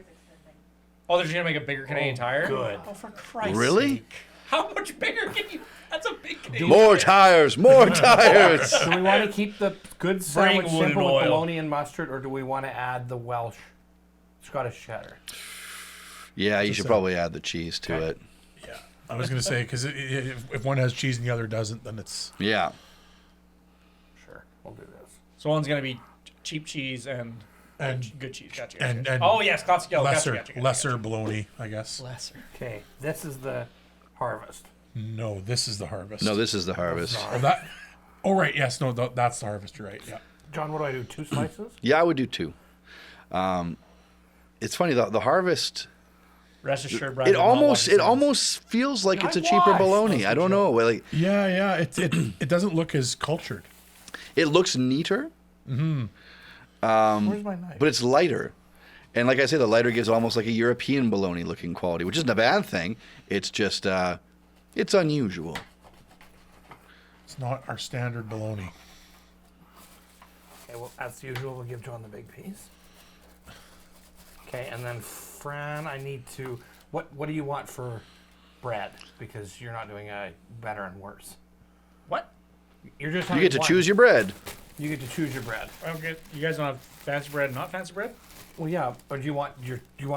Oh, they're just gonna make a bigger Canadian Tire. good. Oh, for Christ's Really? sake! How much bigger can you? That's a big Canadian. More tires. More tires. Do we want to keep the good sandwich wood and simple with oil. bologna and mustard, or do we want to add the Welsh Scottish cheddar? Yeah, you should probably add the cheese to it. Yeah, I was gonna say because if one has cheese and the other doesn't, then it's Yeah. Sure, we'll do this. So one's gonna be cheap cheese and and good cheese. Gotcha. and oh yes, Scottsdale. lesser bologna, I guess. Lesser. Okay, this is the harvest. No, this is the harvest. No, this is the harvest. Oh, that. Oh right, yes, no, that's the harvest. You're right. Yeah. John, what do I do? 2 slices? Yeah, I would do 2. It's funny the harvest. Rest assured, Brad. It almost feels like it's a cheaper bologna. I don't know. Like Yeah. It doesn't look as cultured. it looks neater, Where's my knife? but it's lighter. And like I say, the lighter gives almost like a European bologna looking quality, which isn't a bad thing. It's just it's unusual. It's not our standard bologna. Okay, well, as usual, we'll give John the big piece. Okay, and then Fran, I need to... What do you want for bread? Because you're not doing a better and worse. What? You're just You having get to one. choose your bread. You get to choose your bread. I don't get. You guys don't have fancy bread, not fancy bread? Well, yeah, but do you want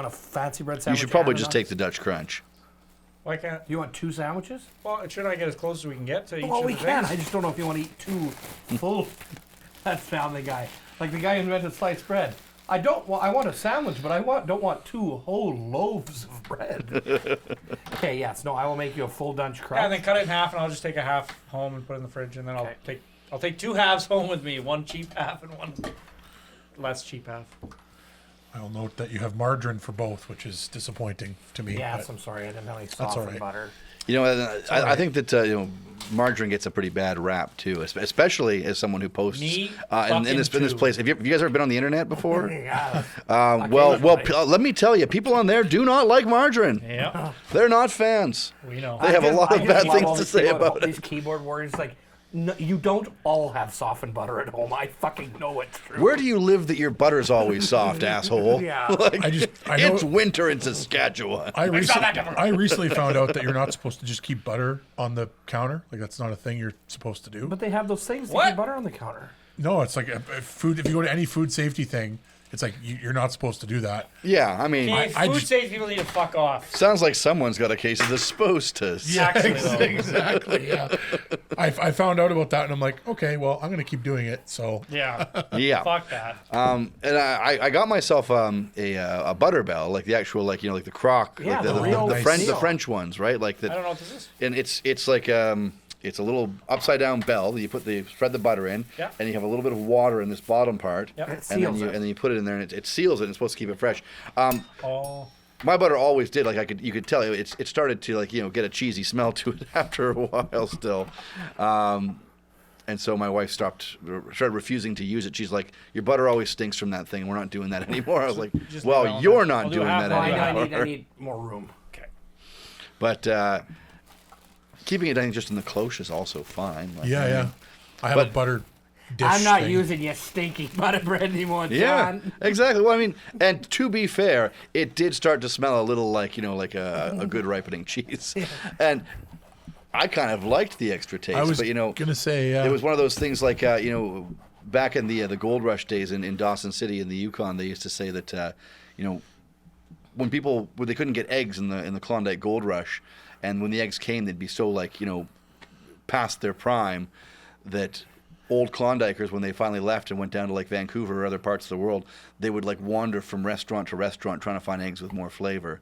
a fancy bread You sandwich? should probably and just a- take the Dutch Crunch. Why can't? You want 2 sandwiches? Well, should I get as close as we can get to each Well, of we the can. things? I just don't know if you want to eat 2 full. That's Family Guy. Like the guy who invented sliced bread. I want a sandwich, but don't want 2 whole loaves of bread. Okay, yes, no, I will make you a full Dutch Yeah, crunch. and then cut it in half, and I'll just take a half home and put it in the fridge, and then Okay. I'll take 2 halves home with me, 1 cheap half and 1 less cheap half. I'll note that you have margarine for both, which is disappointing to me. Yes, but I'm sorry, I didn't have any all softened right. butter. You know, I think that margarine gets a pretty bad rap too, especially as someone who posts Me in this fucking too. place. Have you guys ever been on the internet before? Yeah. Let me tell you, people on there do not like margarine. Yeah, They're not fans. we know. They have a lot of bad love all things to these say keyboard- about it. These keyboard warriors, like, no, you don't all have softened butter at home. I fucking know it's true. Where do you live that your butter's always soft, asshole? Yeah. Like, I know it's winter in Saskatchewan. I It's not that different. recently found out that you're not supposed to just keep butter on the counter. Like that's not a thing you're supposed to do. But they have those things that What? keep butter on the counter. No, it's like a food. If you go to any food safety thing, it's like you're not supposed to do that. Yeah, I mean, Okay, I food just- safety people need to fuck off. sounds like someone's got a case of the supposed to. Actually, though. Exactly. Yeah. I found out about that and I'm like, okay, well, I'm gonna keep doing it. So Yeah. Yeah. Fuck that. And I got myself a butter bell, like the actual, like the crock, Yeah, like the real the French seal. ones, right? Like I that. don't know what this is. And it's like it's a little upside down bell that you spread the butter in, Yeah. and you have a little bit of water in this bottom part, Yep. It and seals it. then you put it in there and it seals it and it's supposed to keep it fresh. Oh. My butter always did, like you could tell it started to get a cheesy smell to it after a while still. And so my wife started refusing to use it. She's like, "Your butter always stinks from that thing. We're not doing that anymore." I was like, Just "Well, leave it on you're there. not I'll do doing half that mine. anymore." I need more room. Okay. But Keeping it, I think, just in the cloche is also fine. Like, Yeah, I mean, yeah. I have a but- buttered dish I'm not thing. using your stinky butter bread anymore, Yeah, John. exactly. Well, I mean, and to be fair, it did start to smell a little like, like a good ripening cheese. And I kind of liked the extra taste, I was but, gonna say, it was one of those things like, back in the gold rush days in Dawson City in the Yukon, they used to say that, when they couldn't get eggs in the Klondike Gold Rush, and when the eggs came, they'd be so like, past their prime that old Klondikers, when they finally left and went down to like Vancouver or other parts of the world, they would like wander from restaurant to restaurant trying to find eggs with more flavor.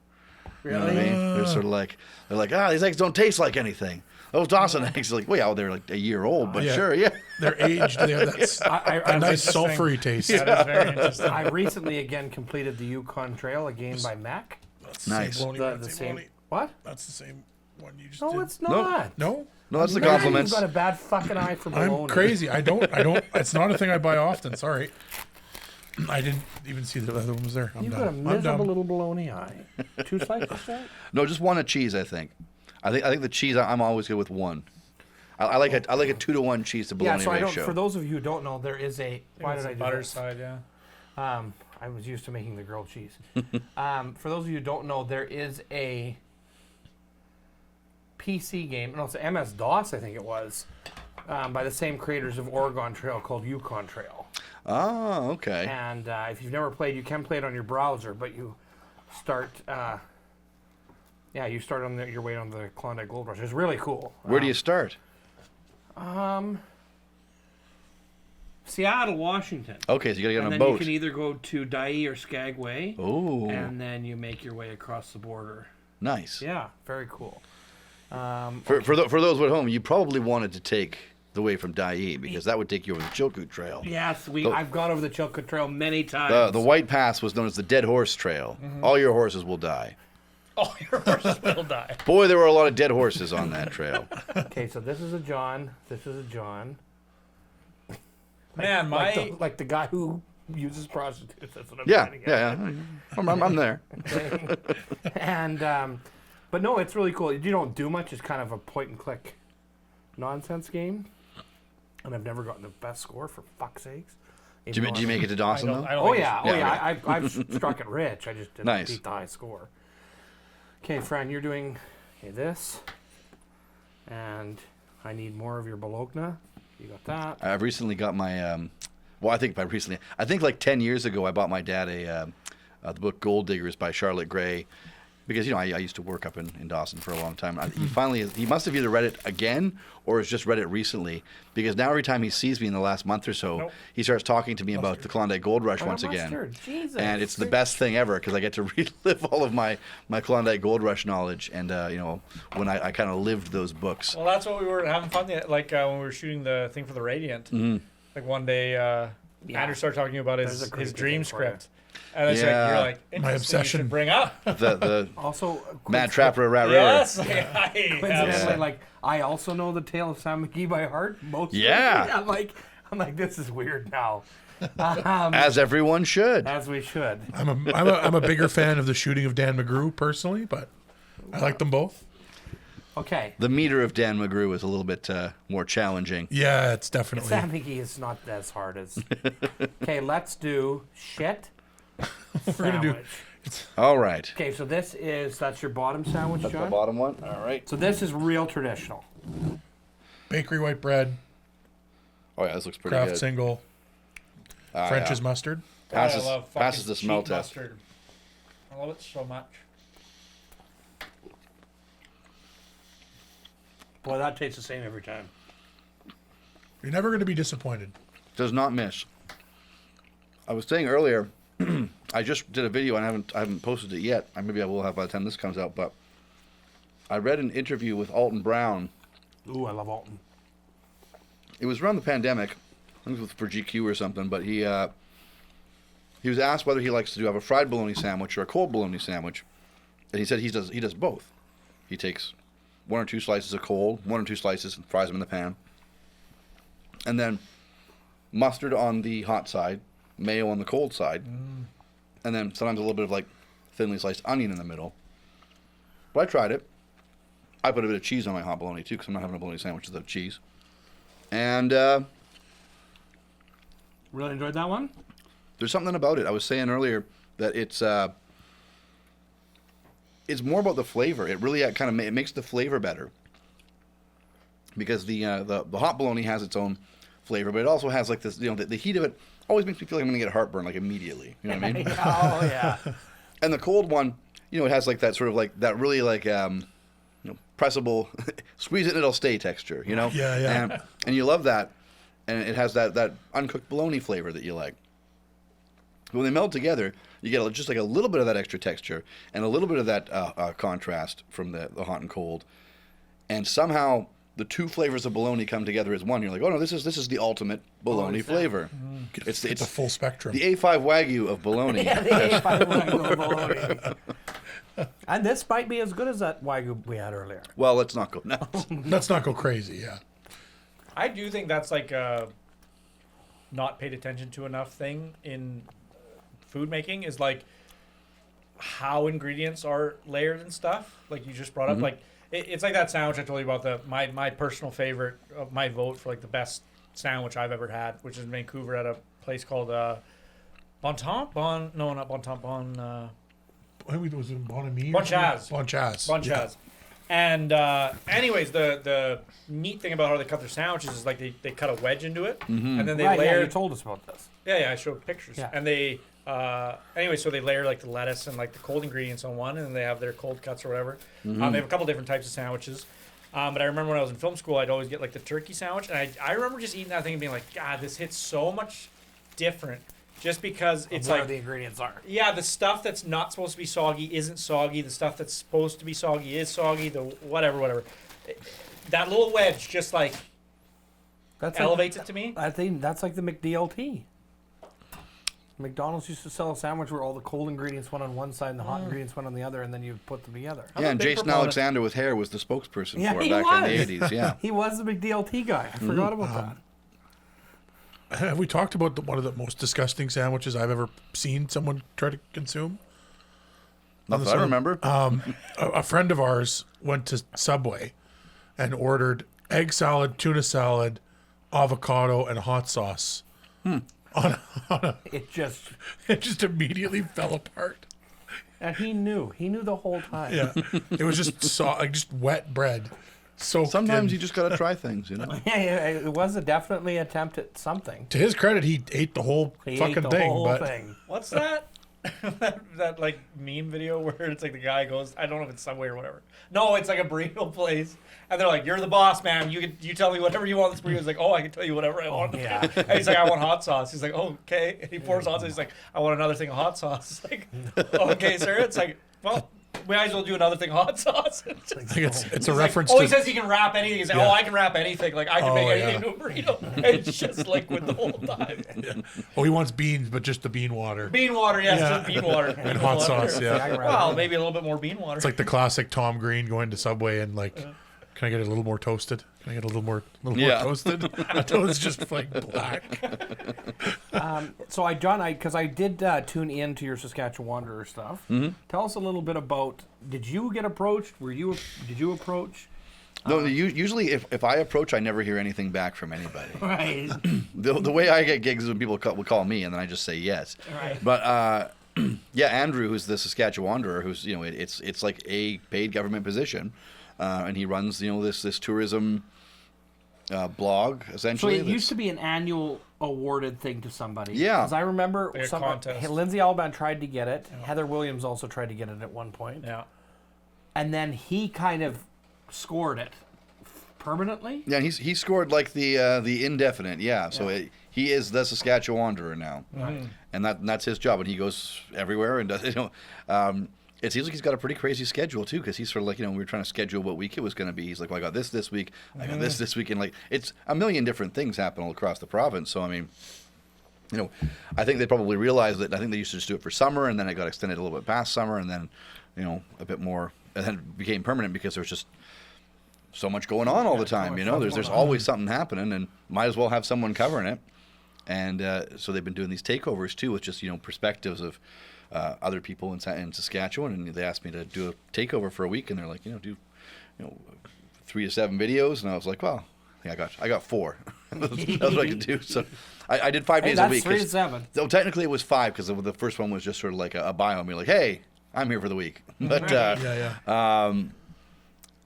You know what I mean? They're sort of like, these eggs don't taste like anything. Those Dawson eggs, like, well, yeah, they're like a year old, but yeah. sure, yeah. they're aged. They have a nice interesting. sulfury taste. That is very interesting. I recently again completed the Yukon Trail again by Mac. That's the Nice. Same bologna one, The same same. bologna. What? That's the same one you just No, did. it's not. No, No, that's the Man, compliments. You've got a bad fucking eye for bologna. I'm crazy. I don't. It's not a thing I buy often. Sorry. I didn't even see the other one was there. I'm You've done. got a I'm miserable done. little bologna eye. 2 slices, sir? No, just one of cheese, I think. I think the cheese, I'm always good with one. I like a 2-to-1 cheese to Yeah, bologna so I don't. ratio. For those of you who don't know, there is a. Why did I do butter this? side, yeah. I was used to making the grilled cheese. For those of you who don't know, there is a PC game. No, it's MS-DOS, I think it was, by the same creators of Oregon Trail called Yukon Trail. Oh, okay. And if you've never played, you can play it on your browser, but you start. You start on your way on the Klondike Gold Rush. It's really cool. Where do you start? Seattle, Washington. Okay, so you gotta get And on a then you boat. can either go to Dyea or Skagway, Oh, and then you make your way across the border. nice. Yeah, very cool. For those at home, you probably wanted to take the way from Dyea because that would take you over the Chilkoot Trail. Yes, The- I've gone over the Chilkoot Trail many times. The White Pass was known as the Dead Horse Trail. All your horses will die. Oh, your horses will die. Boy, there were a lot of dead horses on that trail. Okay, so this is a John. This is a John. Man, my Like the guy who uses prostitutes. That's what I'm Yeah, trying to get at. yeah. I'm there. And but no, it's really cool. You don't do much. It's kind of a point and click nonsense game. And I've never gotten the best score, for fuck's sakes. Do you make it to Dawson though? I don't Oh think yeah, Yeah, oh yeah. I've struck it rich. I just didn't Nice. beat the high score. Okay, Fran, you're doing this, and I need more of your bologna. You got that. I've recently got my. Well, I think by recently, I think like 10 years ago, I bought my dad the book Gold Diggers by Charlotte Gray. Because, I used to work up in Dawson for a long time. He must have either read it again or has just read it recently. Because now every time he sees me in the last month or so, Nope. he starts talking to me about the Klondike Gold Rush once again. Mustard. Jesus. And it's the best thing ever because I get to relive all of my Klondike Gold Rush knowledge. And, when I kind of lived those books. Well, that's what we were having fun. Like when we were shooting the thing for the Radiant. Like one day, Andrew started talking about There's a his creepy dream thing for you. script, and it's Yeah. like you're like My interesting, you obsession. should bring up. The Also, Mad Trapper Rat River. Yes, coincidentally, Yeah. like I also know the Tale of Sam McGee by heart. Most. Yeah. I'm like, this is weird now. As everyone should. As we should. I'm a bigger fan of the shooting of Dan McGrew personally, but I like them both. Okay. The meter of Dan McGrew is a little bit more challenging. Yeah, it's definitely. Sam McGee is not as hard as. Okay, let's do shit. We're gonna do. sandwich. All right. Okay, so that's your bottom sandwich, That's John. the bottom one. All right. So this is real traditional. Bakery white bread, Oh yeah, this looks pretty Kraft good. single, Ah, French's yeah. mustard. Passes, I love passes fucking the smell cheap test. mustard. I love it so much. Boy, that tastes the same every time. You're never going to be disappointed. Does not miss. I was saying earlier, I just did a video and I haven't posted it yet. Maybe I will have by the time this comes out. But I read an interview with Alton Brown. Ooh, I love Alton. It was around the pandemic. I think it was for GQ or something. But he was asked whether he likes to have a fried bologna sandwich or a cold bologna sandwich, and he said he does both. He takes 1 or 2 slices of cold, 1 or 2 slices, and fries them in the pan, and then mustard on the hot side, mayo on the cold side, and then sometimes a little bit of like thinly sliced onion in the middle. But I tried it. I put a bit of cheese on my hot bologna too, because I'm not having a bologna sandwich without cheese. And Really enjoyed that one. there's something about it. I was saying earlier that it's more about the flavor. It really kind of it makes the flavor better, because the hot bologna has its own flavor, but it also has like this, the heat of it always makes me feel like I'm gonna get heartburn like immediately. You know what I mean? Oh yeah. And the cold one, it has like that sort of like that really like pressable, squeeze it and it'll stay texture. Yeah. And you love that, and it has that uncooked bologna flavor that you like. When they meld together, you get just like a little bit of that extra texture and a little bit of that contrast from the hot and cold, and somehow the two flavors of bologna come together as one. You're like, oh no, this is the ultimate bologna flavor. It's the full spectrum. The A5 Wagyu of bologna. Yeah, the A5 Wagyu bologna. And this might be as good as that Wagyu we had earlier. Well, let's not go nuts. Let's not go crazy. Yeah. I do think that's like a not paid attention to enough thing in food making, is like how ingredients are layered and stuff. Like you just brought up, like it's like that sandwich I told you about, my personal favorite of my vote for like the best sandwich I've ever had, which is in Vancouver at a place called Bon Temps? No, not Bon Temps. I think it was in Bon Ami. Bon Chaz. Bon Chaz. Bon Chaz. Yeah. And anyways, the neat thing about how they cut their sandwiches is like they cut a wedge into it, and then they Right, layer. yeah, you told us about this. Yeah, I showed pictures. Yeah. And they, anyway, so they layer like the lettuce and like the cold ingredients on one, and then they have their cold cuts or whatever. They have a couple different types of sandwiches. But I remember when I was in film school, I'd always get like the turkey sandwich, and I remember just eating that thing and being like, God, this hits so much different, just because it's Where like the ingredients are. yeah, the stuff that's not supposed to be soggy isn't soggy. The stuff that's supposed to be soggy is soggy. The whatever. That little wedge just like That's elevates it to me. I think that's like the McDLT. McDonald's used to sell a sandwich where all the cold ingredients went on one side and the hot ingredients went on the other, and then you put them together. I'm Yeah, a and big Jason proponent. Alexander with hair was the spokesperson Yeah, for it he back in was. the 80s. Yeah. He was the McDLT guy. I forgot about that. Have we talked about one of the most disgusting sandwiches I've ever seen someone try to consume? Not that I remember. A friend of ours went to Subway and ordered egg salad, tuna salad, avocado, and hot sauce. It just, It just immediately fell apart. and he knew the whole time. Yeah, it was just like just wet bread. So Sometimes you just got to try things, Yeah, it was definitely an attempt at something. To his credit, he ate the whole He fucking ate the thing. whole But thing. What's that? that like meme video where it's like the guy goes, I don't know if it's Subway or whatever. No, it's like a burrito place, and they're like, "You're the boss, man. You tell me whatever you want." This burrito is like, "Oh, I can tell you whatever I want." Yeah. And he's like, "I want hot sauce." He's like, "Oh, okay." And he pours hot sauce. He's like, "I want another thing of hot sauce." It's like, "Okay, sir." It's like, well, we might as well do another thing of hot sauce. It's just- I think it's a He's reference like, oh, to. he says he can wrap anything. He's like, Yeah. oh, I can wrap anything. Like, I can Oh, make yeah. anything into a burrito. It's just liquid the whole time. Oh, he wants beans, but just the bean water. Bean water, yes, Yeah. just bean water. And hot sauce, yeah. I can wrap Well, it. maybe a little bit more bean water. It's like the classic Tom Green going to Subway and like, can I get it a little more toasted? Can I get a little more Yeah. toasted? Until it's just like black. So because I did tune in to your Saskatchewan Wanderer stuff. Tell us a little bit about. Did you get approached? Did you approach? No, usually if I approach, I never hear anything back from anybody. Right. The way I get gigs is when people will call me, and then I just say yes. Right. But yeah, Andrew, who's the Saskatchewan Wanderer, who's it's like a paid government position, and he runs this tourism blog So essentially. it used to be an annual awarded thing to somebody. Yeah. Because I remember Like a contest. Lindsay Alban tried to get it. Heather Williams also tried to get it at one point. yeah. And then he kind of scored it permanently. Yeah, he scored like the indefinite. Yeah, so he is the Saskatchewan Wanderer now, and that's his job, and he goes everywhere and does. It seems like he's got a pretty crazy schedule too, because he's sort of like we were trying to schedule what week it was going to be. He's like, well, I got this week, I got this week, and like it's a million different things happen all across the province. So I mean, I think they probably realized that. I think they used to just do it for summer, and then it got extended a little bit past summer, and then a bit more, and then it became permanent because there was just so much going on all the time. There's always something happening, and might as well have someone covering it. And so they've been doing these takeovers too, with just perspectives of other people in Saskatchewan, and they asked me to do a takeover for a week, and they're like, do 3 to 7 videos, and I was like, well, I think I got 4. That's what I could do. So I did 5 days a week. That's 3 to 7. So technically it was 5 because the first one was just sort of like a bio. You're like, hey, I'm here for the week. But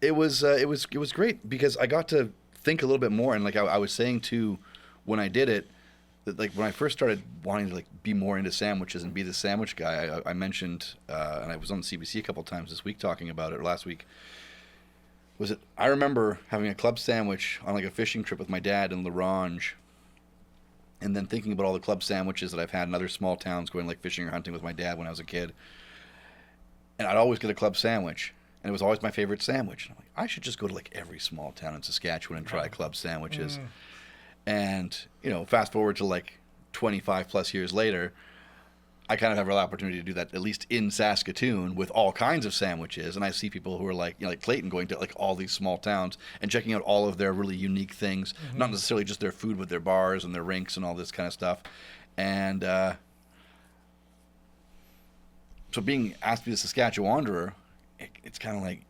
it was great because I got to think a little bit more, and like I was saying too, when I did it, that like when I first started wanting to like be more into sandwiches and be the sandwich guy, I mentioned, and I was on the CBC a couple times this week talking about it, or last week. I remember having a club sandwich on like a fishing trip with my dad in La Ronge, and then thinking about all the club sandwiches that I've had in other small towns going like fishing or hunting with my dad when I was a kid. And I'd always get a club sandwich, and it was always my favorite sandwich. And I'm like, I should just go to like every small town in Saskatchewan and try club sandwiches. And, fast forward to like 25 plus years later, I kind of have an opportunity to do that, at least in Saskatoon, with all kinds of sandwiches. And I see people who are like, like Clayton, going to like all these small towns and checking out all of their really unique things, not necessarily just their food, but their bars and their rinks and all this kind of stuff. And so being asked to be the Saskatchewan Wanderer, it's kind of like,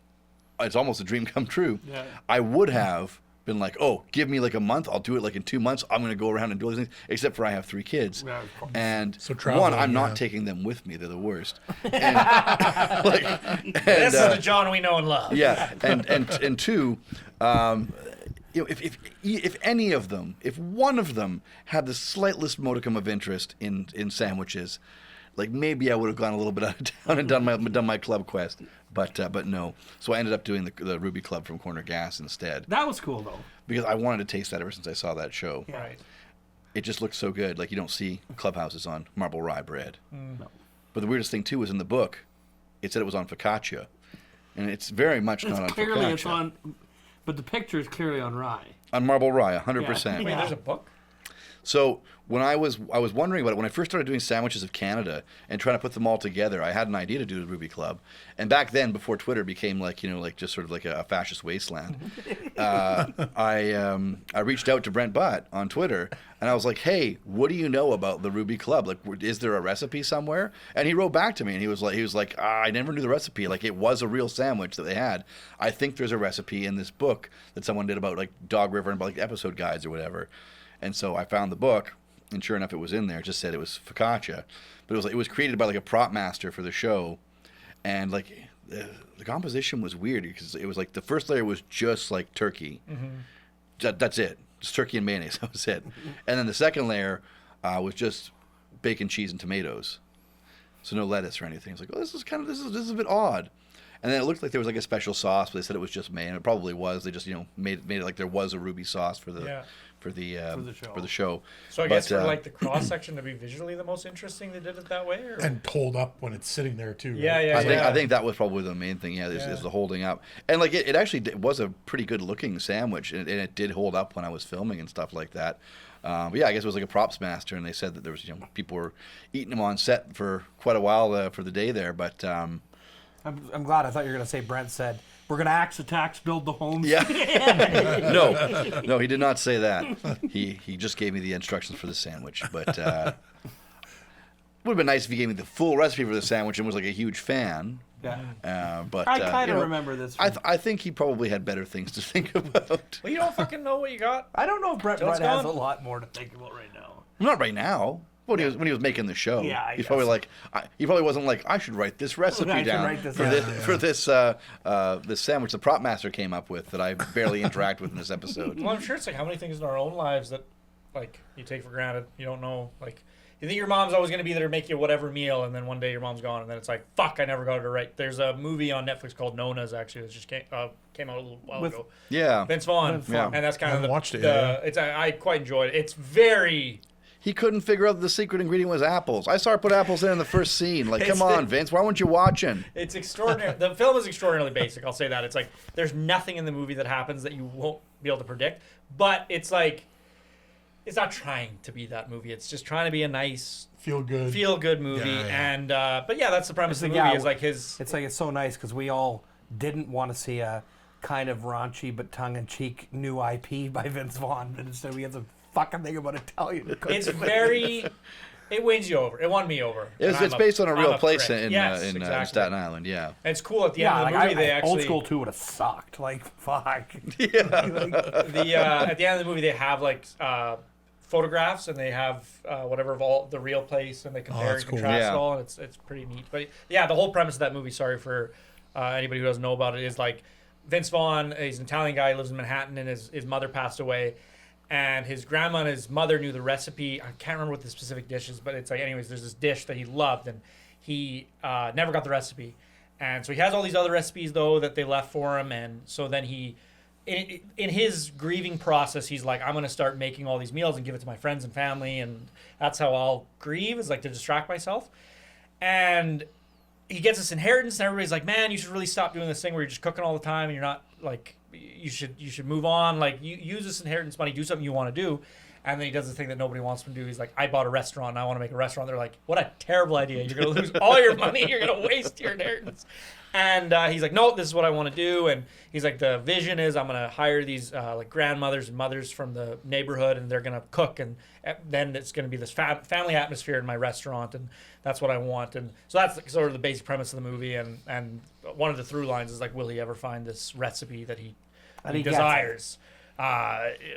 it's almost a dream come true. Yeah. I would have been like, oh, give me like a month. I'll do it like in 2 months. I'm going to go around and do all these things, except for I have 3 kids. Yeah, and so one, I'm not taking them with me. They're the worst. And, this is the John we know and love. Yeah. And 2, if any of them, if one of them had the slightest modicum of interest in sandwiches, like maybe I would have gone a little bit out of town and done my club quest, but no. So I ended up doing the Ruby Club from Corner Gas instead. That was cool though, because I wanted to taste that ever since I saw that show. Yeah. Right. It just looked so good. Like you don't see clubhouses on marble rye bread. No. But the weirdest thing too was in the book, it said it was on focaccia, and it's very much not on clearly focaccia. It's on, but the picture is clearly on rye. On marble rye, 100%. Wait, there's a book? So when I was wondering about it, when I first started doing Sandwiches of Canada and trying to put them all together, I had an idea to do the Ruby Club. And back then, before Twitter became like just sort of like a fascist wasteland, I reached out to Brent Butt on Twitter, and I was like, hey, what do you know about the Ruby Club? Like, is there a recipe somewhere? And he wrote back to me, and he was like, I never knew the recipe. Like, it was a real sandwich that they had. I think there's a recipe in this book that someone did about like Dog River and about like episode guides or whatever. And so I found the book, and sure enough, it was in there. It just said it was focaccia, but it was created by like a prop master for the show, and like the composition was weird because it was like the first layer was just like turkey. That's it, just turkey and mayonnaise. That was it. And then the second layer was just bacon, cheese, and tomatoes, so no lettuce or anything. It's like, oh, this is a bit odd. And then it looked like there was like a special sauce, but they said it was just made, and it probably was. They just made it like there was a Ruby sauce for the show. So I guess for like the cross section to be visually the most interesting, they did it that way, or? And hold up when it's sitting there too. Yeah, right? yeah. I think that was probably the main thing. Yeah, is the holding up, and like it actually was a pretty good looking sandwich, and it did hold up when I was filming and stuff like that. But yeah, I guess it was like a props master, and they said that there was people were eating them on set for quite a while for the day there, but. I'm glad. I thought you were going to say Brent said, we're going to axe the tax, build the homes. Yeah. No, he did not say that. He just gave me the instructions for the sandwich. But it would have been nice if he gave me the full recipe for the sandwich and was like a huge fan. Yeah. But I kind of remember this. I think he probably had better things to think about. Well, you don't fucking know what you got. I don't know if Brent has a lot more to think about right now. Not right now. When he was making the show, he's probably like, he probably wasn't like, I should write this recipe down for this sandwich the prop master came up with that I barely interact with in this episode. Well, I'm sure it's like how many things in our own lives that like you take for granted. You don't know, like you think your mom's always going to be there to make you whatever meal, and then one day your mom's gone, and then it's like, fuck, I never got her right. There's a movie on Netflix called Nona's actually that just came out a little while ago. Yeah, Vince Vaughn. Yeah. And that's kind of watched it. I quite enjoyed it. It's very. He couldn't figure out the secret ingredient was apples. I saw her put apples in the first scene. Like, come on, Vince, why weren't you watching? It's extraordinary. The film is extraordinarily basic. I'll say that. It's like there's nothing in the movie that happens that you won't be able to predict. But it's like it's not trying to be that movie. It's just trying to be a nice feel good movie. Yeah. And but yeah, that's the premise of the movie. Is like his. It's like it's so nice because we all didn't want to see a kind of raunchy but tongue-in-cheek new IP by Vince Vaughn, but instead we had to fucking thing about Italian cooking. It's very It wins you over. It won me over. It's based on a real place prick. in Yes, in exactly. Staten Island. Yeah. And it's cool at the Yeah, end of the like movie. They actually Old School 2 would have sucked. Like, fuck. at the end of the movie they have like photographs and they have whatever of all the real place and they compare that's and cool. contrast Yeah. it all and it's pretty neat. But yeah, the whole premise of that movie, sorry for anybody who doesn't know about it, is like Vince Vaughn, he's an Italian guy, lives in Manhattan, and his mother passed away. And his grandma and his mother knew the recipe. I can't remember what the specific dish is, but it's like, anyways, there's this dish that he loved, and he never got the recipe. And so he has all these other recipes, though, that they left for him. And so then he, in his grieving process, he's like, I'm going to start making all these meals and give it to my friends and family. And that's how I'll grieve, is like to distract myself. And he gets this inheritance, and everybody's like, man, you should really stop doing this thing where you're just cooking all the time and you're not like, you should move on. Like, you use this inheritance money, do something you want to do. And then he does the thing that nobody wants him to do. He's like, I bought a restaurant and I want to make a restaurant. They're like, what a terrible idea. You're going to lose all your money. You're going to waste your inheritance. And he's like, no, this is what I want to do. And he's like, the vision is I'm going to hire these like grandmothers and mothers from the neighborhood, and they're going to cook. And then it's going to be this family atmosphere in my restaurant. And that's what I want. And so that's sort of the basic premise of the movie. And one of the through lines is like, will he ever find this recipe that he he gets it. desires?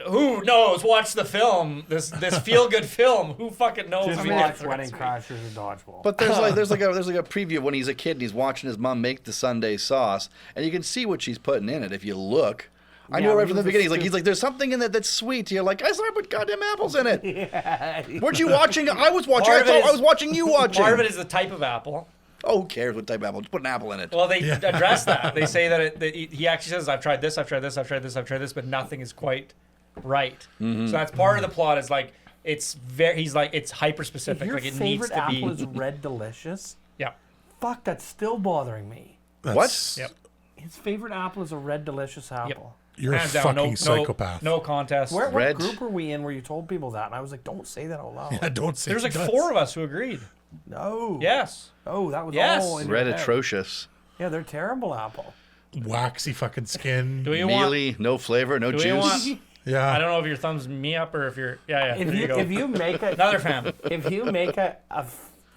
Who knows? Watch the film. This feel good film. Who fucking knows? Just if he watch gets the Wedding recipe? Crashers and Dodgeball. But there's like a preview of when he's a kid and he's watching his mom make the Sunday sauce, and you can see what she's putting in it if you look. I knew Yeah, right but from the he's a beginning. He's like, there's something in that that's sweet. You're like, I saw I put goddamn apples in it. Yeah. Weren't you watching? I was watching. Part I of it thought I is- was watching you watching. Part of it is the type of apple. Oh, who cares what type of apple? Just put an apple in it. Well, they address that. They say that, he actually says, I've tried this, I've tried this, I've tried this, I've tried this, but nothing is quite right. So that's part of the plot. Is like he's like it's hyper If specific. your Like it favorite needs to apple be. is Red Delicious, Yeah. fuck, that's still bothering me. What? Yep. His favorite apple is a Red Delicious apple. You're a Hands down, fucking psychopath. No contest. What Red. group were we in where you told people that? And I was like, don't say that out loud. I don't say There's like nuts. 4 of us who agreed. No. Yes. Oh, that was Yes. all in your Red head. atrocious. Yeah, they're terrible apple. waxy fucking skin. Do we want? Mealy, no flavor, no Do we juice. want? Yeah. I don't know if your thumbs me up or if you're. Yeah. If There you you go. if you make a Another fan. if you make a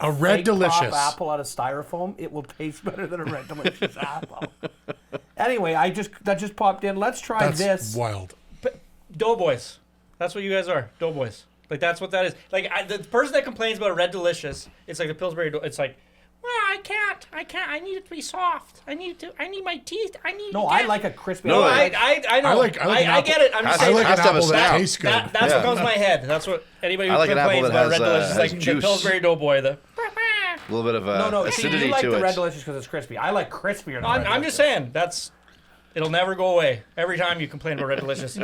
Red fake Delicious. pop apple out of styrofoam, it will taste better than a Red Delicious apple. Anyway, that just popped in. Let's try That's this. wild. Doughboys. That's what you guys are. Doughboys. Like that's what that is. Like the person that complains about a Red Delicious, it's like the Pillsbury. It's like, well, I can't. I need it to be soft. I need my teeth. No, I like a crispy. No, apple. I know. I like an I apple. get it. I'm just I I saying. like has an to have a apple that snap. tastes good. That's Yeah. what comes to my head. That's what anybody who I like an apple complains that about Red has, Delicious is like has the juice. Pillsbury Doughboy. A little bit of No, see, acidity you like to the it. Red Delicious because it's crispy. I like crispier than Red I'm just Delicious. saying it'll never go away. Every time you complain about Red Delicious,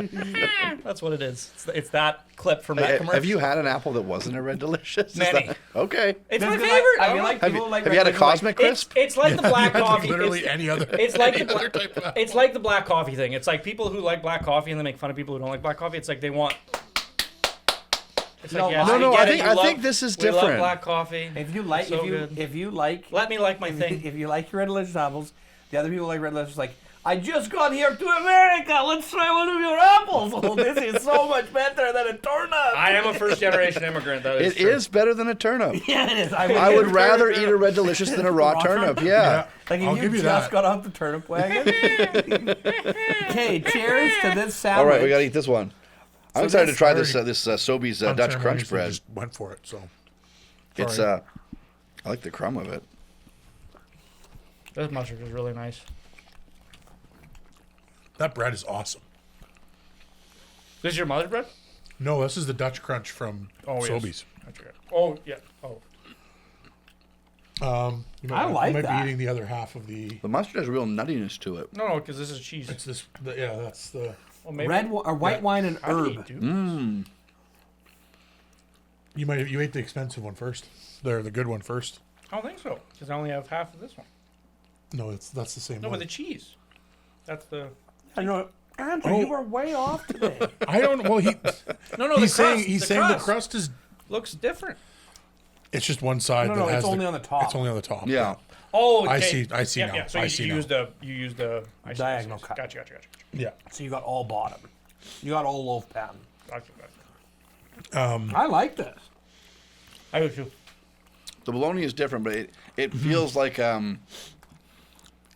that's what it is. It's that clip from that commercial. Have you had an apple that wasn't a Red Delicious? Is Many. that- okay. It's Because my favorite. I mean, like Have people you, like have you had a Red Delicious, Cosmic it's, Crisp? it's like the black Yeah, coffee. literally It's- any other. It's like any the other black, type of apple. it's like the black coffee thing. It's like people who like black coffee and they make fun of people who don't like black coffee. It's like they want. It's No, like, yes, no, we no, get I it, think- you I love- think this is we love different. black coffee. If you like, So good. if you like, Let me like my thing. if you like your Red Delicious apples, the other people like Red Delicious. Like, I just got here to America. Let's try one of your apples. Oh, this is so much better than a turnip. I am a first generation immigrant. That is It true. is better than a turnip. Yeah, it is. I would rather eat a Red Delicious than a raw turnip. Yeah. Like if I'll you give you just that. got off the turnip wagon. Okay, cheers to this sandwich. All right, we got to eat this one. I'm So excited this- to try this Sobeys Dutch Crunch Unceremoniously bread. Just went for it. So It's Sorry. I like the crumb of it. This mustard is really nice. that bread is awesome. This is your mother's bread? No, this is the Dutch Crunch from Oh, yes. Sobeys. That's good. Oh yeah. Oh. You I like you might that. be eating the other half of the. The mustard has real nuttiness to it. No, because this is cheese. It's this. Yeah, that's the. Well, maybe. Red or white wine and How do you herb. do Mm. this? You ate the expensive one first. The good one first. I don't think so, because I only have half of this one. No, that's the same No, one. with the cheese. That's the. I know, Andrew, Oh. you were way off today. I don't. Well, No, he's the crust. saying he's saying the crust is. looks different. It's just one side. No, that no, has it's only on the top. It's only on the top. Yeah. Oh, okay. I see yeah, now. Yeah. So I you, see you now. used the I see, Diagonal I see. cut. Gotcha. Yeah. So you got all bottom. You got all loaf pan. Gotcha. I like this. I do too. The bologna is different, but it feels like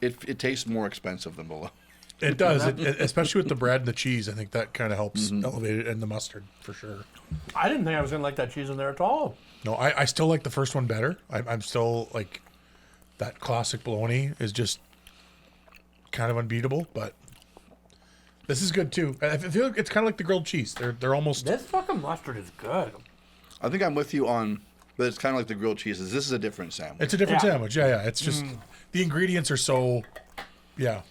it tastes more expensive than bologna. It does, especially with the bread and the cheese. I think that kind of helps elevate it, and the mustard for sure. I didn't think I was gonna like that cheese in there at all. No, I still like the first one better. I'm still like that classic bologna is just kind of unbeatable, but this is good too. I feel like it's kind of like the grilled cheese. They're almost. This fucking mustard is good. I think I'm with you on, but it's kind of like the grilled cheeses. This is a different sandwich. It's a different Yeah. sandwich. Yeah. It's just the ingredients are so. Yeah.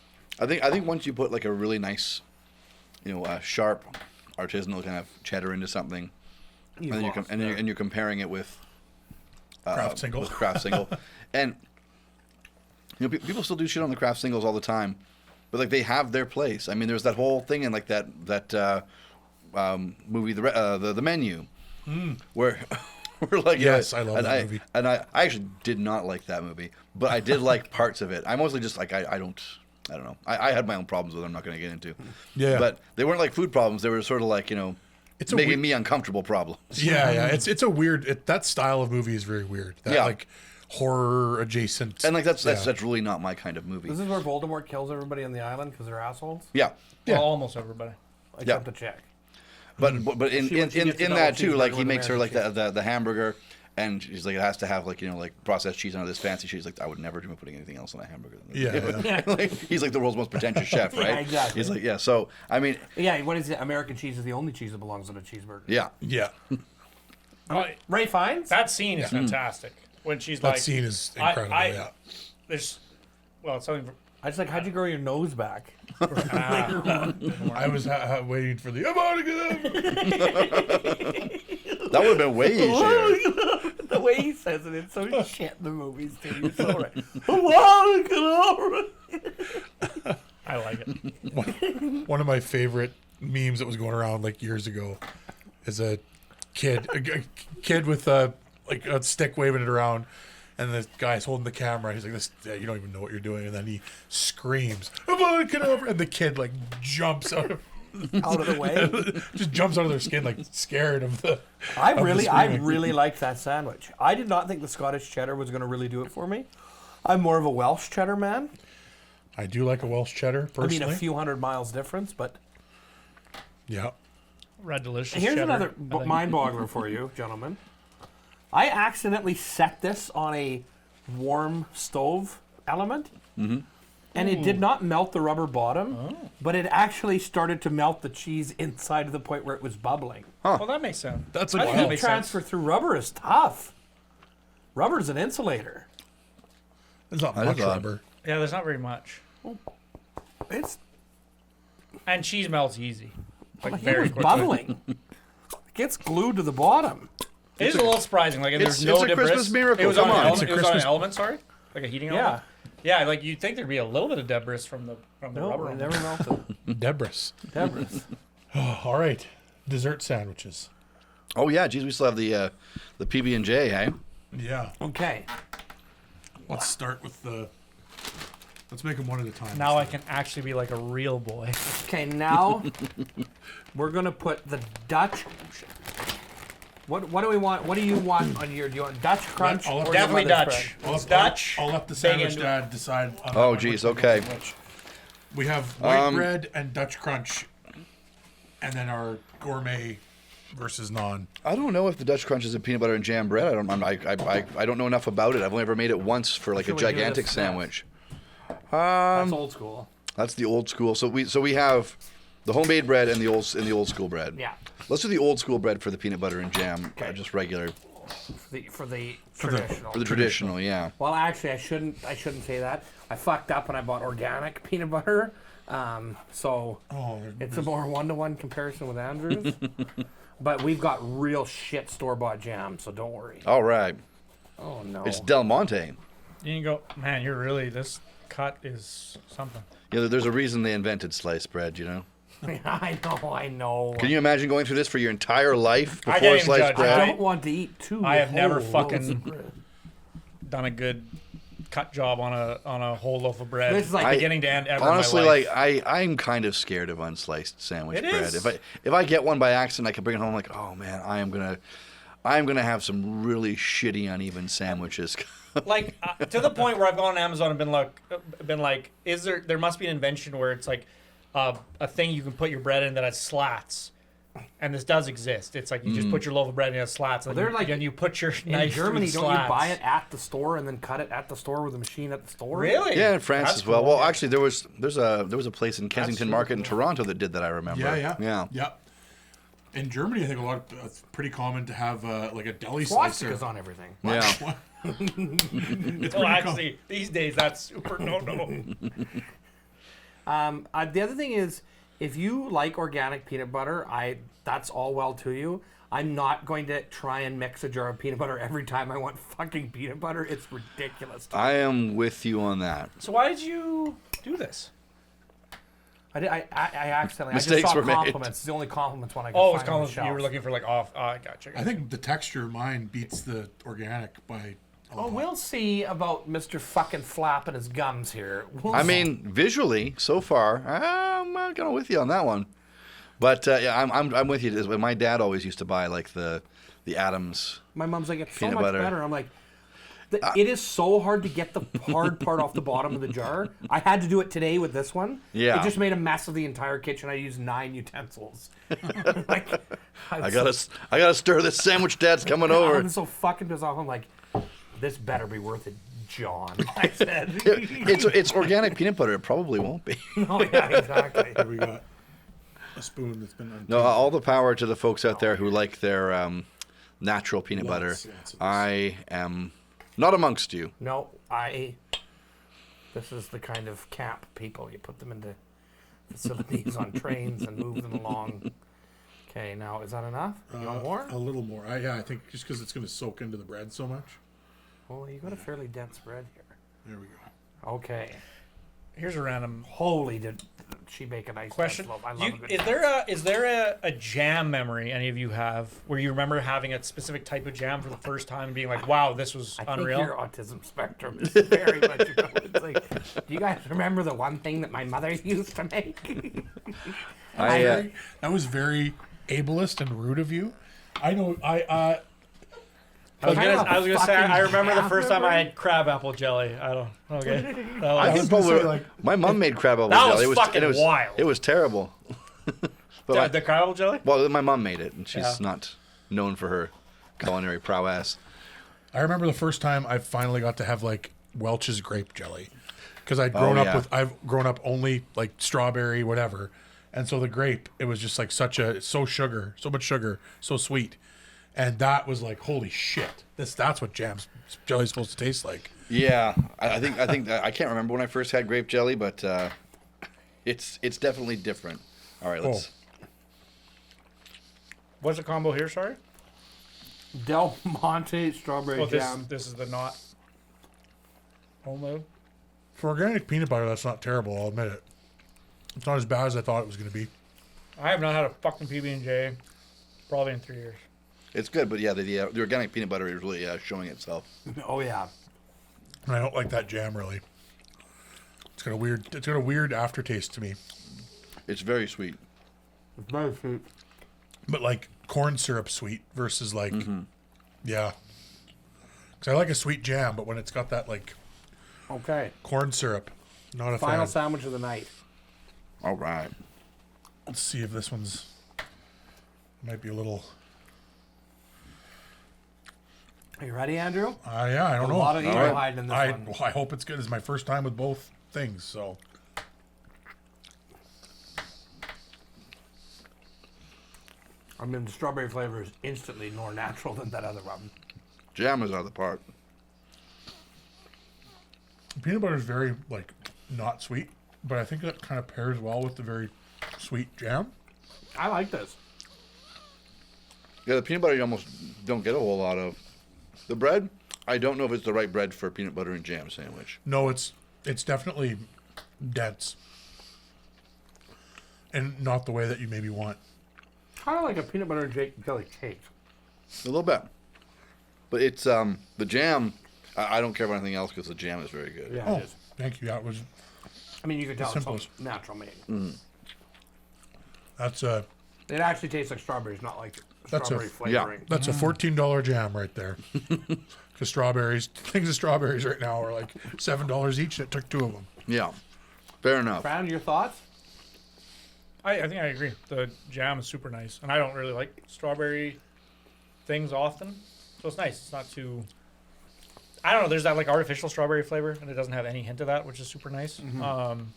I think once you put like a really nice, sharp, artisanal kind of cheddar into something, You've and, lost and you're comparing it with Kraft single. with Kraft single, and people still do shit on the Kraft singles all the time, but like they have their place. I mean, there's that whole thing in like that movie, the Menu, where we're like, Yes, I love that movie. and I actually did not like that movie, but I did like parts of it. I mostly just like I don't know. I had my own problems with it. I'm not going to get into. Yeah. But they weren't like food problems. They were sort of like It's a making weird- me uncomfortable problems. Yeah. It's a weird. That style of movie is very weird. That Yeah. like horror adjacent. And like that's Yeah. really not my kind of movie. This is where Voldemort kills everybody on the island because they're assholes. Yeah. Yeah. Well, almost everybody. Except the chick. But in She- when she gets the in that double too, like cheeseburger he with makes her like American the hamburger, and she's like it has to have like processed cheese on it, this fancy cheese. Like I would never dream of putting anything else on a hamburger. Yeah. Like, he's like the world's most pretentious chef, right? Yeah, exactly. He's like So I mean, Yeah, what is it? American cheese is the only cheese that belongs on a cheeseburger. yeah. Yeah. Ray Fiennes? That scene is fantastic. When she's That like, scene is incredible. Yeah. there's, well, it's something. I was like, how'd you grow your nose back? I was waiting for the. I'm out again. That would have been way easier. The way he says it, it's so shit in the movies, too. You're so right. I like it. One of my favorite memes that was going around like years ago is a kid with a stick waving it around, and the guy's holding the camera. He's like, "This, you don't even know what you're doing," and then he screams, "Get over!" And the kid like jumps out of. Out of the way. Just jumps out of their skin like scared of the. I of the screaming. really liked that sandwich. I did not think the Scottish cheddar was going to really do it for me. I'm more of a Welsh cheddar man. I do like a Welsh cheddar personally. I mean, a few hundred miles difference, but Yeah. Red delicious. here's cheddar, another I think. mind boggler for you, gentlemen. I accidentally set this on a warm stove element, and it did not melt the rubber bottom, but it actually started to melt the cheese inside to the point where it was bubbling. Well, that makes sense. That's I like think that Heat makes transfer through rubber is tough. Rubber's an insulator. There's not I much thought- rubber. Yeah, there's not very much. It's And cheese melts easy. Like it very was quickly. bubbling. It gets glued to the bottom. It is a little surprising. Like, there's no it's a debris. Christmas miracle, It was come on an on. element. It's a It was on an Christmas- element. Sorry, like a heating Yeah. element. Yeah, like you'd think there'd be a little bit of debris from the No, rubber. it on never melted. Debris. Debris. All right. Dessert sandwiches. Oh yeah, geez, we still have the PB and J, hey? Yeah. Okay. Let's start with the. Let's make them one at a time. Now I can actually be like a real boy. Okay, now we're gonna put the Dutch. What do we want? What do you want on your? Do you want Dutch crunch? I'll- or your Definitely mother's Dutch. bread? It's Dutch. I'll let the Big sandwich into- dad decide. On Oh, which geez, one goes okay. with which. We have white bread and Dutch crunch, and then our gourmet versus non. I don't know if the Dutch Crunch is a peanut butter and jam bread. I don't know enough about it. I've only ever made it once for like a Should we do gigantic this sandwich. That's old school. That's the old school. So we have the homemade bread and the old school bread. Yeah. Let's do the old school bread for the peanut butter and jam, Okay. just regular For the traditional. for the traditional. Yeah. Well, actually, I shouldn't say that. I fucked up when I bought organic peanut butter. So Oh, it's a more one-to-one comparison with Andrews. But we've got real shit store-bought jam, so don't worry. All right. Oh no. It's Del Monte. You can go, man. You're really this cut is something. Yeah, there's a reason they invented sliced bread. You know. I know. Can you imagine going through this for your entire life I before can't even sliced judge. I bread? don't want to eat too. I have never whole fucking- loaves of bread. Done a good cut job on a whole loaf of bread. This is like- beginning to end ever. Honestly, in my life. like I'm kind of scared of unsliced sandwich It bread. is. If I get one by accident, I can bring it home. Like, oh man, I'm gonna have some really shitty uneven sandwiches. Like to the point where I've gone on Amazon and been like, is there must be an invention where it's like a thing you can put your bread in that has slats, and this does exist. It's like you just put your loaf of bread in, it has slats, and they're like then you put your in knife Germany, through the don't slats. you buy it at the store and then cut it at the store with a machine at the store? Really? Yeah, in France That's as well. cool. Well, actually, there was a place in Kensington super Market in cool. Toronto that did that. I remember. Yeah. In Germany, I think it's pretty common to have like a deli slicer. Swastikas on everything. Yeah. It's Well, pretty actually, these days that's super no. The other thing is, if you like organic peanut butter, that's all well to you. I'm not going to try and mix a jar of peanut butter every time I want fucking peanut butter. It's ridiculous. I am with you on that. So why did you do this? I accidentally. Mistakes I just saw were made. compliments. It's the only compliments one I could Oh, it's find on the called. You were shelf. looking for like off. I gotcha. I think the texture of mine beats the organic by a Oh, lot. we'll see about Mr. fucking flapping his gums here. I mean, visually, so far, I'm kind of with you on that one. But yeah, I'm with you. My dad always used to buy like the Adams. My mom's like, it's so Peanut much butter. better. I'm like, it is so hard to get the hard part off the bottom of the jar. I had to do it today with this one. Yeah. It just made a mess of the entire kitchen. I used 9 utensils. Like, I gotta stir this sandwich. Dad's coming over. I'm so fucking pissed off. I'm like, this better be worth it, John. I said. It's organic peanut butter. It probably won't be. Oh, yeah, exactly. Here we got a spoon that's been untamed. No, all the power to the folks out there who like their natural peanut butter. Lots of this. I am not amongst you. No, this is the kind of camp people. You put them into facilities on trains and move them along. Okay, now is that enough? You want more? A little more. I think just because it's going to soak into the bread so much. Well, you got a fairly dense bread here. There we go. Okay. Here's a random Holy, did she bake a nice question. dense loaf? I love a good Is there a jam memory any of you have where you remember having a specific type of jam for the first time and being like, wow, this was I think unreal? your autism spectrum is very much about it. It's like, do you guys remember the one thing that my mother used to make? I That was very ableist and rude of you. I know. I was Kind of gonna say fucking I remember the jam first time I memory. had crab apple jelly. I don't. Okay. That I was- can was gonna probably. say, like, my mom made crab apple That jelly. was fucking it was wild. It was terrible. But the crab apple jelly. well, my mom made it, and she's Yeah. not known for her culinary prowess. I remember the first time I finally got to have like Welch's grape jelly, because I've grown up only like strawberry, whatever, and so the grape, it was just like so much sugar, so sweet, and that was like, holy shit, that's what jelly's supposed to taste like. Yeah, I think I can't remember when I first had grape jelly, but it's definitely different. All right, let's. What's the combo here? Sorry. Del Monte strawberry Oh, jam. this is the not. Homo. For organic peanut butter, that's not terrible. I'll admit it. It's not as bad as I thought it was going to be. I have not had a fucking PB&J probably in 3 years. It's good, but yeah, the organic peanut butter is really showing itself. Oh yeah. And I don't like that jam really. It's got a weird aftertaste to me. It's very sweet. It's very sweet. But like corn syrup sweet versus like, yeah. Because I like a sweet jam, but when it's got that like Okay. corn syrup, not a Final fan. sandwich of the night. All right. Let's see if this one's might be a little. Are you ready, Andrew? Yeah, I don't know. A lot of ego right. hiding in this I one. well, I hope it's good. It's my first time with both things, so I mean, the strawberry flavor is instantly more natural than that other one. Jam is the other part. peanut butter is very like not sweet, but I think that kind of pairs well with the very sweet jam. I like this. Yeah, the peanut butter you almost don't get a whole lot of. The bread, I don't know if it's the right bread for a peanut butter and jam sandwich. No, it's definitely dense, and not the way that you maybe want. Kind of like a peanut butter and jelly cake. A little bit. But it's the jam. I don't care about anything else because the jam is very good. Yeah, Oh, it is. thank you. That was I mean, you can tell it's all simplest. natural made. that's It actually tastes like strawberries, not like strawberry flavoring. That's a $14 jam right there. Because things of strawberries right now are like $7 each. And it took 2 of them. Yeah. Fair enough. Fran, your thoughts? I think I agree. The jam is super nice, and I don't really like strawberry things often, so it's nice. It's not too. I don't know. There's that like artificial strawberry flavor, and it doesn't have any hint of that, which is super nice.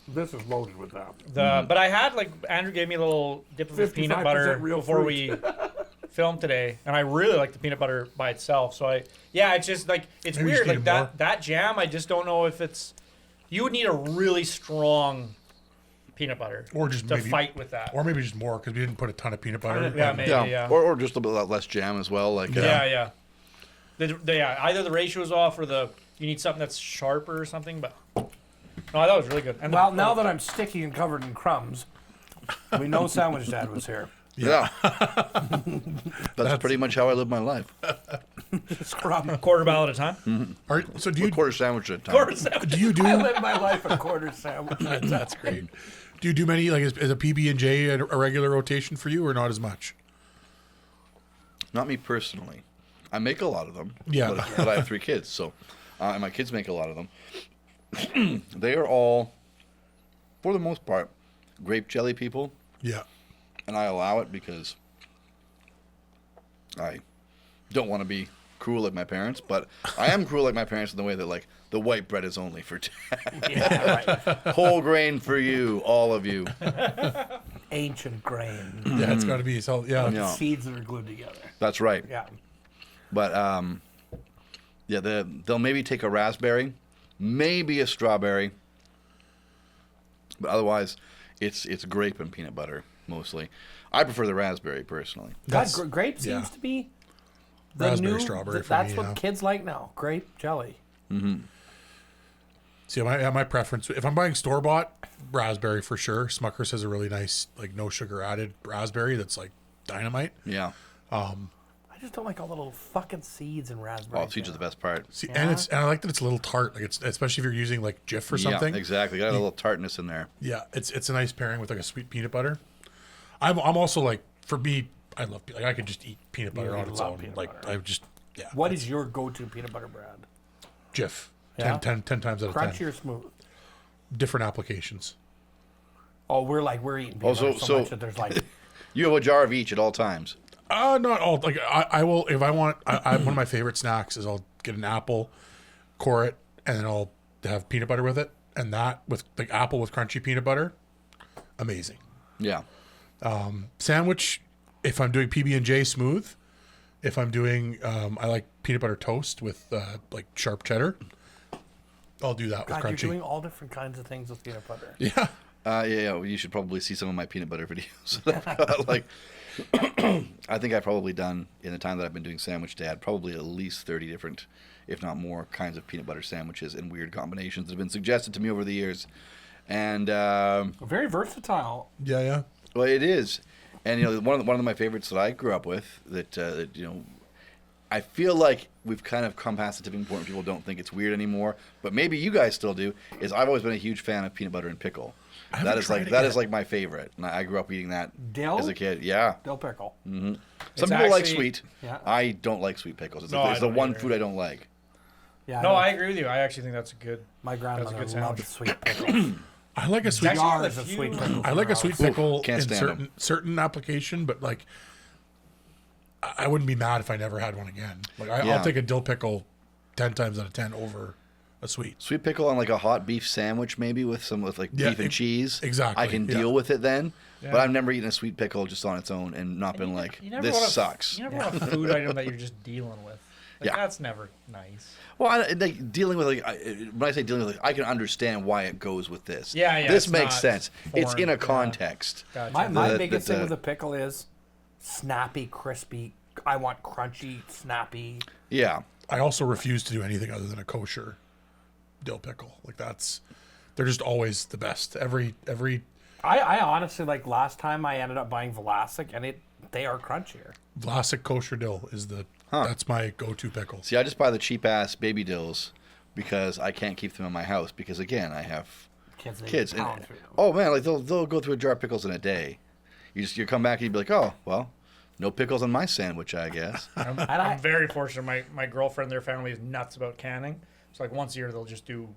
This is loaded with that. But I had like Andrew gave me a little dip of his peanut 55% butter real before fruit. we filmed today, and I really like the peanut butter by itself. So it's just like it's Maybe you weird. just Like need more. that jam, I just don't know if it's. You would need a really strong peanut butter Or just to maybe- fight with that. Or maybe just more because we didn't put a ton of peanut butter. Yeah, maybe. Yeah. Or just a little bit less jam as well. Like Yeah. Either the ratio is off or you need something that's sharper or something. But no, I thought it was really good. And Well, now that I'm sticky and covered in crumbs, we know Sandwich Dad was here. Yeah. That's pretty much how I live my life. Scrum. quarter barrel at a time. All right, so do A you quarter sandwich at a time. Quarter sandwich. do you do? I live my life a quarter sandwich. That's great. Do you do many like is a PB and J a regular rotation for you or not as much? Not me personally. I make a lot of them. Yeah. But I have 3 kids, so and my kids make a lot of them. They are all, for the most part, grape jelly people, Yeah. and I allow it because I don't want to be cruel like my parents, but I am cruel like my parents in the way that like the white bread is only for Yeah, right. whole grain for you, all of you. Ancient grain. Yeah, it's got to be so. Yeah. Yeah. Seeds that are glued together. That's right. Yeah. But yeah, they'll maybe take a raspberry, maybe a strawberry, but otherwise, it's grape and peanut butter mostly. I prefer the raspberry personally. God, That's- grape seems yeah. to be the Raspberry new, strawberry for that's me, what yeah. kids like now. Grape jelly. See, my preference, if I'm buying store bought, raspberry for sure. Smucker's has a really nice, like, no sugar added raspberry that's like dynamite. Yeah. I just don't like all the little fucking seeds and raspberry. Oh, seeds are the best part. See, Yeah. and I like that it's a little tart, like it's especially if you're using like Jif or something. Yeah, exactly. Got a little tartness in there. Yeah, it's a nice pairing with like a sweet peanut butter. I'm also like, for me, I love like I could just eat peanut butter You on its love own. peanut Like butter. I would just What is your go-to peanut butter brand? Jif. Yeah? 10 times out of Crunchy 10. or smooth? Different applications. Oh, we're eating peanut Oh, butter so so- much that there's like You have a jar of each at all times. Not all. Like I will if I want. One of my favorite snacks is I'll get an apple, core it, and then I'll have peanut butter with it, and that with like apple with crunchy peanut butter, amazing. Yeah. Sandwich, if I'm doing PB and J smooth, if I'm doing I like peanut butter toast with like sharp cheddar. I'll do that God, with you're crunchy. doing all different kinds of things with peanut butter. Yeah. Yeah. Well, you should probably see some of my peanut butter videos. that I've got, like, I think I've probably done, in the time that I've been doing Sandwich Dad, probably at least 30 different, if not more, kinds of peanut butter sandwiches in weird combinations that have been suggested to me over the years. And, Very versatile. Yeah. well, it is. And, you know, one of my favorites that I grew up with that you know, I feel like we've kind of come past the tipping point where people don't think it's weird anymore, but maybe you guys still do, is I've always been a huge fan of peanut butter and pickle. haven't That is tried like it that yet. is like my favorite. And I grew up eating that Dill? as a kid. Yeah. Dill pickle. Some It's people like actually- sweet. Yeah. I don't like sweet pickles. It's, No, like, I it's the don't one either. food I don't like. Yeah. No, know. I agree with you. I actually think that's a good. My grandmother good loved sandwich. sweet pickles. I like a sweet. Actually, Jars the of few- sweet pickles. I like a sweet pickle can't in stand certain application, but like I wouldn't be mad if I never had one again. Like Yeah. I'll take a dill pickle 10 times out of 10 over a sweet. Sweet pickle on like a hot beef sandwich, maybe with like Yeah, beef and cheese. exactly, I can yeah. deal with it then. Yeah. But I've never eaten a sweet pickle just on its own and not been like, You never this want a- sucks. You never want a food item that you're just dealing with. Like, Yeah. That's never nice. Well, like dealing with when I say dealing with, like, I can understand why it goes with this. Yeah, yeah, This it's makes not sense. It's foreign, in a yeah. context. Gotcha. My The- biggest the- thing with a pickle is snappy, crispy. I want crunchy, snappy. Yeah. I also refuse to do anything other than a kosher dill pickle. Like they're just always the best. Every I honestly, like, last time I ended up buying Vlasic, and they are crunchier. Vlasic kosher dill is that's my go-to pickle. See, I just buy the cheap ass baby dills because I can't keep them in my house because, again, I have kids. And, pound through them. oh man, like they'll go through a jar of pickles in a day. You come back and you'd be like, oh well, No pickles on my sandwich, I guess. I'm very fortunate. My girlfriend, their family is nuts about canning. It's like once a year they'll just do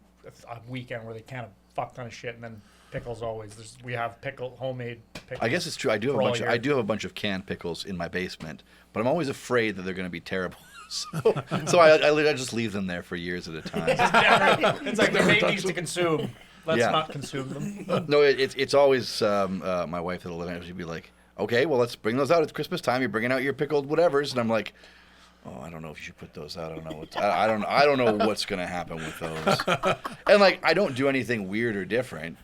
a weekend where they can a fuck ton of shit, and then pickles always. We have homemade pickles. I guess it's true. I do have for all year. I do have a bunch of canned pickles in my basement, but I'm always afraid that they're going to be terrible. So I just leave them there for years at a time. It's like they're made these to consume. Let's not consume them. No, it's always my wife that'll live in it. She'd be like, "Okay, well, let's bring those out. It's Christmas time. You're bringing out your pickled whatevers," and I'm like, "Oh, I don't know if you should put those out. I don't know. I don't know what's gonna happen with those." And like, I don't do anything weird or different.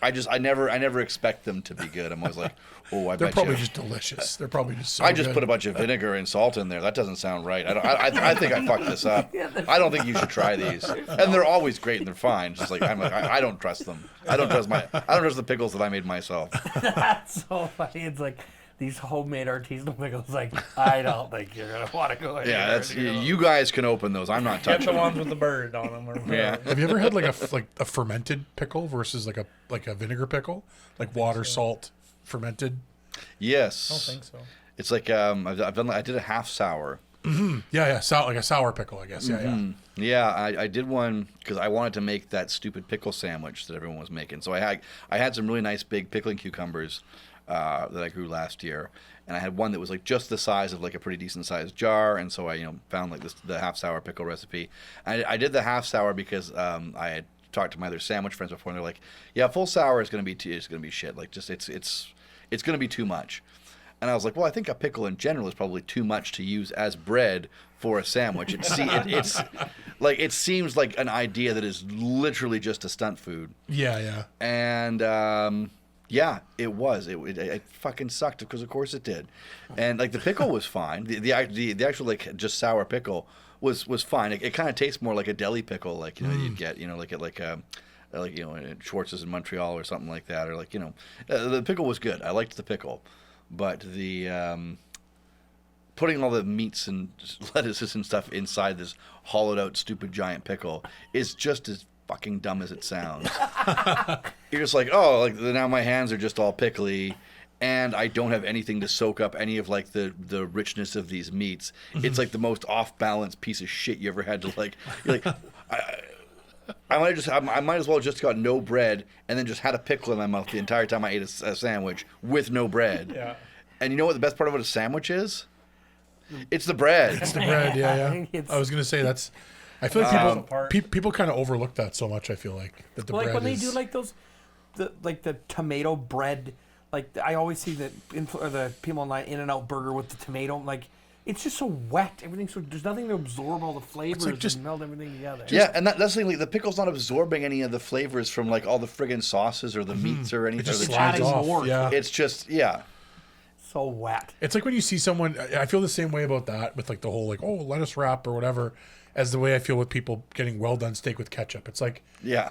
I never expect them to be good. I'm always like, oh, They're probably just delicious. They're probably just so I just good. put a bunch of vinegar and salt in there. That doesn't sound right. I think I fucked this up. I don't think you should try these. And they're always great and they're fine. Just like I don't trust them. I don't trust the pickles that I made myself. That's so funny. It's like these homemade artisanal pickles. Like, I don't think you're gonna want to go in Yeah, there. that's you guys can open those. I'm not Get touching the them. ones with the bird on them. Or Yeah. Have you ever had like a fermented pickle versus like a vinegar pickle, like water, salt, fermented? Yes. I don't think so. It's like I did a half sour. Yeah, like a sour pickle, I guess. Yeah. Yeah, I did one because I wanted to make that stupid pickle sandwich that everyone was making. So I had some really nice big pickling cucumbers that I grew last year, and I had one that was like just the size of like a pretty decent sized jar. And so I found like the half sour pickle recipe. I did the half sour because I had talked to my other sandwich friends before, and they're like, "Yeah, full sour is gonna be shit. Like just it's gonna be too much." And I was like, well, I think a pickle in general is probably too much to use as bread for a sandwich. It's like it seems like an idea that is literally just a stunt food. Yeah. And yeah, it was. It fucking sucked because of course it did. And like the pickle was fine. The actual like just sour pickle was fine. It kind of tastes more like a deli pickle, like you'd get like at Schwartz's in Montreal or something like that, or like the pickle was good. I liked the pickle. But the putting all the meats and lettuces and stuff inside this hollowed out stupid giant pickle is just as fucking dumb as it sounds. You're just like, oh, like now my hands are just all pickly, and I don't have anything to soak up any of like the richness of these meats. It's like the most off balance piece of shit you ever had to like. You're like, I might as well just got no bread and then just had a pickle in my mouth the entire time I ate a sandwich with no bread. Yeah. And you know what the best part of a sandwich is? It's the bread. It's the bread. Yeah. I was gonna say that's. I feel like people kind of overlook that so much. I feel like that the Like bread when they is. do like those, the tomato bread. Like I always see the people on the In-N-Out burger with the tomato. Like it's just so wet. Everything's so there's nothing to absorb all the flavors and meld everything together. Yeah, and that's the thing. Like, the pickle's not absorbing any of the flavors from like all the friggin' sauces or the meats or anything. It just or the slides cheese. off. more. Yeah. It's just So wet. It's like when you see someone. I feel the same way about that with like the whole like lettuce wrap or whatever, as the way I feel with people getting well done steak with ketchup. It's like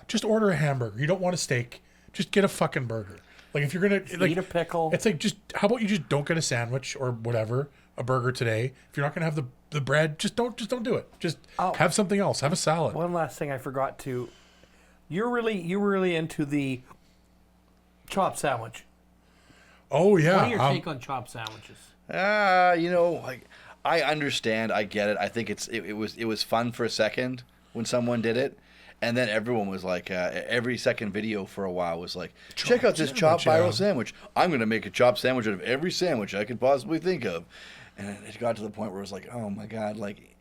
just order a hamburger. You don't want a steak. Just get a fucking burger. Like if you're gonna Eat a pickle. It's like just how about you just don't get a sandwich or whatever, a burger today. If you're not gonna have the bread, just don't do it. Just have something else. Have a salad. One last thing I forgot to. You were really into the chopped sandwich. Oh yeah. What are your take on chopped sandwiches? like I understand. I get it. I think it was fun for a second when someone did it. And then everyone was like, every second video for a while was like, check out this chopped viral sandwich. I'm going to make a chopped sandwich out of every sandwich I could possibly think of. And it got to the point where it was like, oh my God, like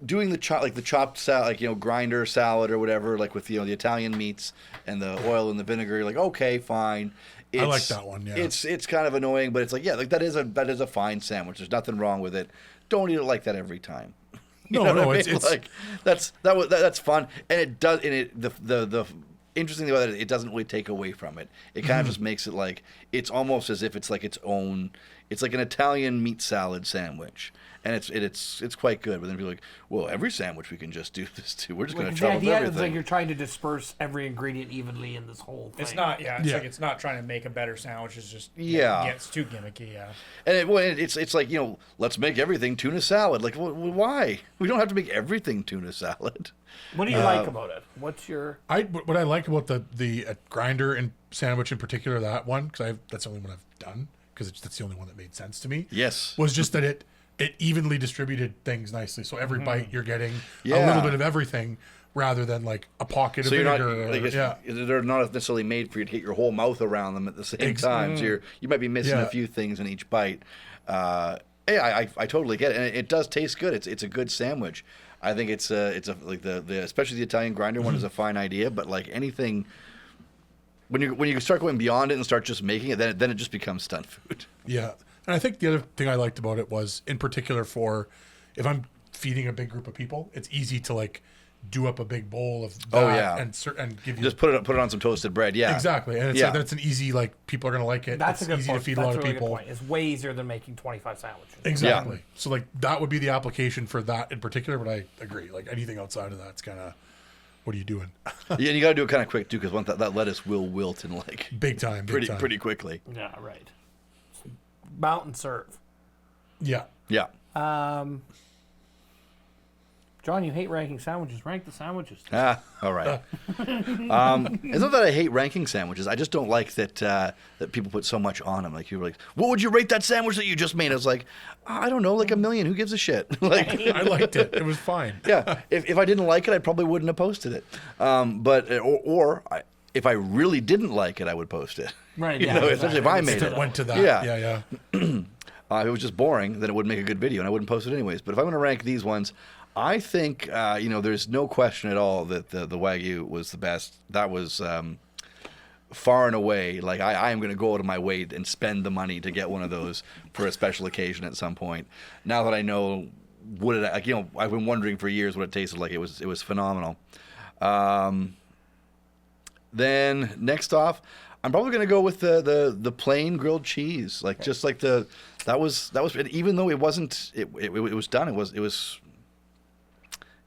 doing the chopped salad, like, grinder salad or whatever, like with, the Italian meats and the oil and the vinegar. You're like, okay, fine. I like that one. Yeah. It's kind of annoying, but it's like, yeah, like that is a fine sandwich. There's nothing wrong with it. Don't eat it like that every time. It's like that's fun, and it does. And the interesting thing about it, it doesn't really take away from it. It kind of just makes it like it's almost as if it's like its own. It's like an Italian meat salad sandwich, and it's quite good. But then people are like, well, every sandwich we can just do this to. We're just going to chop up everything. It's like you're trying to disperse every ingredient evenly in this whole thing. It's not. Yeah. It's like it's not trying to make a better sandwich. It's just it's too gimmicky. Yeah. And it's like let's make everything tuna salad. Like why? We don't have to make everything tuna salad. What do you like about it? What's your? What I like about the grinder and sandwich in particular, that one, because that's the only one I've done, because that's the only one that made sense to me. Yes. Was just that it evenly distributed things nicely. So every bite you're getting a Yeah. little bit of everything rather than like a pocket So of you're not vinegar. they're not necessarily made for you to get your whole mouth around them at the same time. So you might be missing Yeah. a few things in each bite. I totally get it, and it does taste good. It's a good sandwich. I think it's like the especially the Italian grinder one is a fine idea, but like anything. When you start going beyond it and start just making it, then it just becomes stunt food. Yeah. And I think the other thing I liked about it was, in particular, for if I'm feeding a big group of people, it's easy to like do up a big bowl of that Oh, yeah. and give you Just put it on some toasted bread. Yeah, exactly. And it's that's an easy, like, people are gonna like it. That's it's a good easy point. to feed That's a lot of really people. good point. It's way easier than making 25 sandwiches. Exactly. Yeah. So like that would be the application for that in particular, but I agree. Like anything outside of that's kind of, what are you doing? Yeah, and you got to do it kind of quick too, because that lettuce will wilt in like Big time. pretty quickly. Yeah, right. Mountain serve. Yeah. Yeah. John, you hate ranking sandwiches. Rank the sandwiches. All right. It's not that I hate ranking sandwiches. I just don't like that that people put so much on them. Like, you were like, what would you rate that sandwich that you just made? I was like, I don't know, like 1 million. Who gives a shit? Like, I liked it. It was fine. yeah. If I didn't like it, I probably wouldn't have posted it. If I really didn't like it, I would post it. Right, You yeah, know, exactly. especially if I made It it. went to that. Yeah. Yeah. If it was just boring, then it wouldn't make a good video, and I wouldn't post it anyways. But if I'm going to rank these ones, I think there's no question at all that the Wagyu was the best. That was far and away. Like I am going to go out of my way and spend the money to get one of those for a special occasion at some point. Now that I know what it, I've been wondering for years what it tasted like. It was phenomenal. Then next off, I'm probably going to go with the plain grilled cheese, like just like that was even though it wasn't it was done,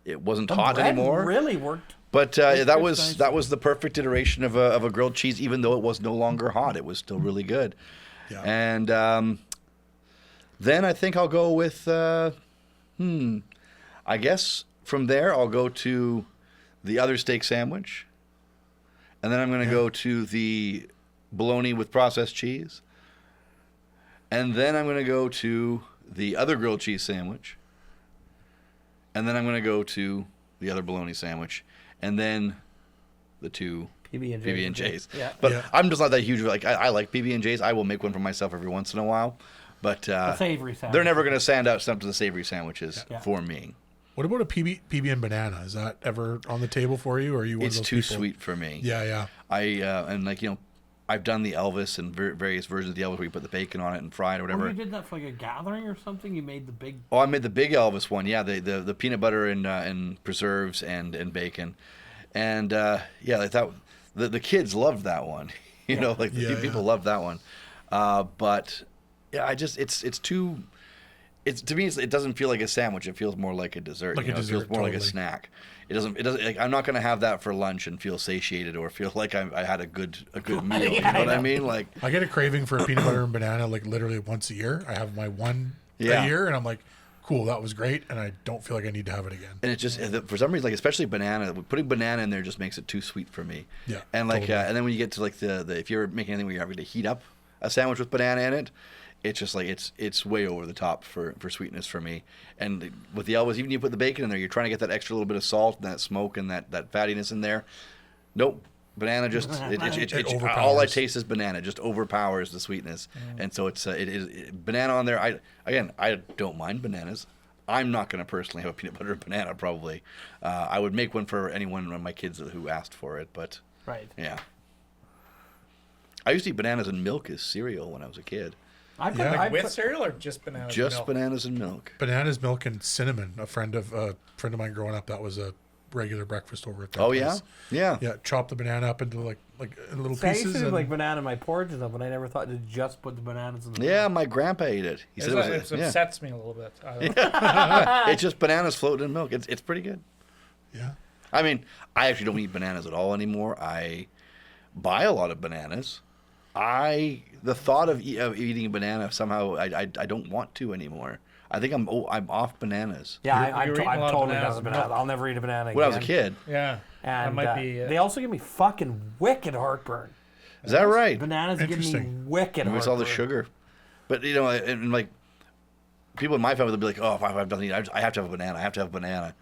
it wasn't hot Bread anymore. really worked. But That's that nice. was the perfect iteration of a grilled cheese, even though it was no longer hot, it was still really good. Yeah. And then I think I'll go with I guess from there I'll go to the other steak sandwich. And then I'm going to go to the bologna with processed cheese. And then I'm going to go to the other grilled cheese sandwich. And then I'm going to go to the other bologna sandwich. And then the two PB&Js. Yeah. But Yeah. I'm just not that huge. Like I like PB&Js. I will make one for myself every once in a while. But A savory sandwich. they're never going to stand out to the savory sandwiches Yeah. for me. What about a PB and banana? Is that ever on the table for you, or are you one It's of those too people? sweet for me. Yeah. I've done the Elvis and various versions of the Elvis where you put the bacon on it and fry it or When whatever. you did that for like a gathering or something, you made the big. Oh, I made the big Elvis one. Yeah, the peanut butter and preserves and bacon, and like that. The kids loved that one. People loved that one. But yeah, it's too. To me, it doesn't feel like a sandwich. It feels more like a dessert. Like a It feels dessert, more like a totally. snack. It doesn't. Like, I'm not going to have that for lunch and feel satiated or feel like I had a good meal. You know what I mean? Like, I get a craving for a peanut butter and banana like literally once a year. I have my one Yeah. a year, and I'm like, cool, that was great, and I don't feel like I need to have it again. and it just for some reason, like especially banana, putting banana in there just makes it too sweet for me. Yeah, And like totally. and then when you get to like the if you're making anything where you're having to heat up a sandwich with banana in it, it's just like it's way over the top for sweetness for me. And with the Elvis, even you put the bacon in there, you're trying to get that extra little bit of salt and that smoke and that fattiness in there. Nope. Banana just It all I overpowers. taste is banana. It just overpowers the sweetness, and so it's banana on there. I don't mind bananas. I'm not going to personally have a peanut butter and banana. Probably, I would make one for anyone of my kids who asked for it. But Right. yeah, I used to eat bananas and milk as cereal when I was a kid. I put, Yeah. I Like with put- cereal or just bananas? and Just milk? bananas and milk. Bananas, milk, and cinnamon. A friend of mine growing up, that was a regular breakfast over at that Oh place. yeah. Yeah, chop the banana up into like in little See, I used pieces. to do And, like banana in my porridge and stuff, but I never thought to just put the bananas in the Yeah, my grandpa ate it. He said it was It yeah. upsets me a little bit. I don't know. It's just bananas floating in milk. It's pretty good. yeah. I mean, I actually don't eat bananas at all anymore. I buy a lot of bananas. The thought of eating a banana somehow I don't want to anymore. I think I'm off bananas. Yeah, You were eating a I'm lot of totally bananas done with and bananas. milk. I'll never eat a banana again. When I was a kid, Yeah. And that might be. they also give me fucking wicked heartburn. is that right? Bananas give me Interesting. wicked Maybe heartburn. it's all the sugar. But and like people in my family, they'll be like, "Oh, if I have nothing, I have to have a banana. I have to have a banana."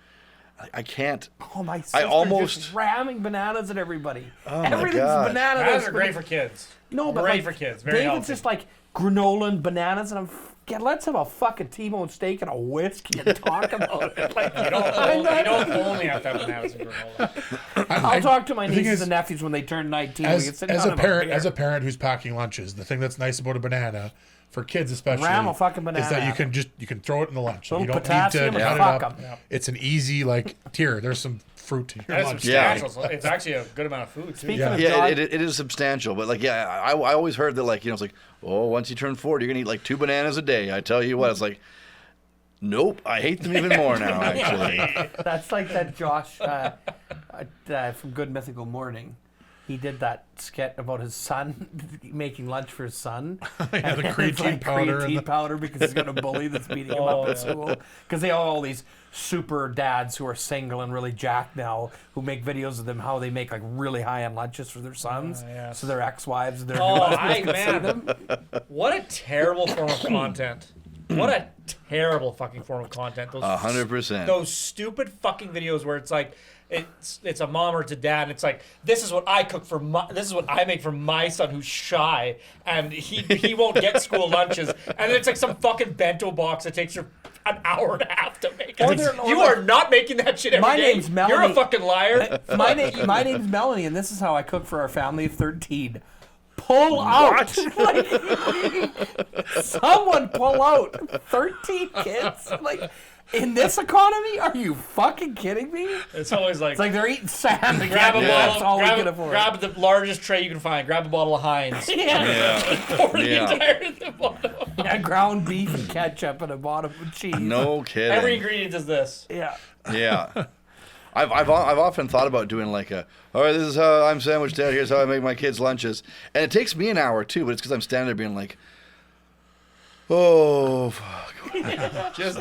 I can't. Oh, my sister's just ramming bananas at everybody. Oh my Everything's God. banana. Bananas are great for kids. No, but great like, for kids. Very David's healthy. just like granola and bananas, and let's have a fucking T-bone steak and a whiskey and talk about it. Like, You don't only have to have bananas and granola. I'll talk to my the thing nieces is, and nephews when they turn 19. We can As sit as down a and have parent, beer. as a parent who's packing lunches, the thing that's nice about a banana, for kids especially, Ram a fucking banana is that you at 'em. can throw it in the lunch. Little You don't need to potassium cut and it fuck up. 'em. It's an easy here. There's some fruit in your That's lunch. Yeah. substantial. So it's actually a good amount of food too. Speaking Yeah. of Yeah, John, it is substantial, but like, yeah, I always heard that, like, it's like, oh, once you turn 40, you're gonna eat like 2 bananas a day. I tell you what, it's like, nope, I hate them even more now. Actually, that's like that Josh from Good Mythical Morning. He did that skit about his son making lunch for his son. Yeah, the And creatine it's like powder and creatine powder because he's got a bully that's beating him up at school. Because they have all these super dads who are single and really jacked now who make videos of them how they make like really high-end lunches for their sons. yes. So their ex-wives, their Oh, new husbands can see them. what a terrible form of content. What a terrible fucking form of content. Those 100%. Those stupid fucking videos where it's like it's a mom or it's a dad, and it's like, this is what I cook for this is what I make for my son who's shy, and he won't get school lunches, and then it's like some fucking bento box that takes you an hour and a half to make. Or It's- they're- or you like, are not making that shit every my day. name's You're a Melanie. fucking liar. My name's Melanie, and this is how I cook for our family of 13. Pull out! Like, someone pull out! 13 kids? Like, in this economy? Are you fucking kidding me? It's always like, It's like they're eating sand. grab a That's all we can bottle, afford. grab the largest tray you can find. Grab a bottle of Heinz. Pour the Yeah. entire bottle. Yeah, ground beef and ketchup and a bottom of cheese. No kidding. Every ingredient is this. Yeah. Yeah. I've often thought about doing like all right, this is how I'm sandwiched out. Here's how I make my kids' lunches. And it takes me an hour too, but it's because I'm standing there being like, oh, fuck. Just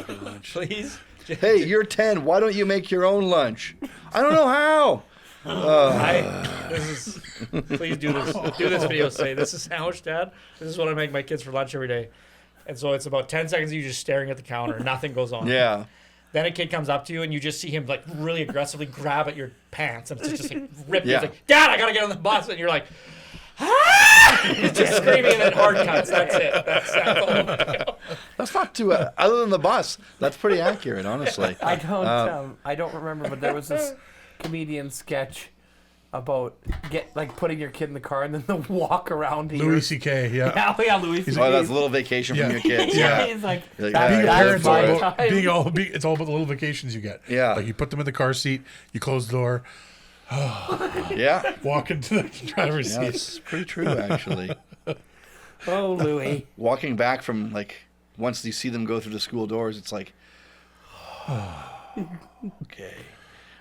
please. Hey, you're 10. Why don't you make your own lunch? I don't know how. Please do this. Do this video. Say, this is sandwich, Dad. This is what I make my kids for lunch every day. And so it's about 10 seconds of you just staring at the counter. Nothing goes on. Yeah. Then a kid comes up to you and you just see him like really aggressively grab at your pants and it's just like rip. Yeah. He's like, Dad, I gotta get on the bus, and you're like, ah! He's just screaming and then hard cuts. That's it. That's not too, other than the bus, that's pretty accurate, honestly. I don't remember, but there was this comedian sketch about putting your kid in the car and then the walk around here. Louis C.K. Yeah. Yeah, Louis. Oh, that's a little vacation from Yeah. your kids. Yeah. He's like, Like, that- Being a That's parent's all my about time. it's all about the little vacations you get. Yeah. Like you put them in the car seat, you close the door, Yeah. walk into the driver's Yeah, seat. it's pretty true, actually. Oh, Louis. Walking back from, like, once you see them go through the school doors, it's like, okay.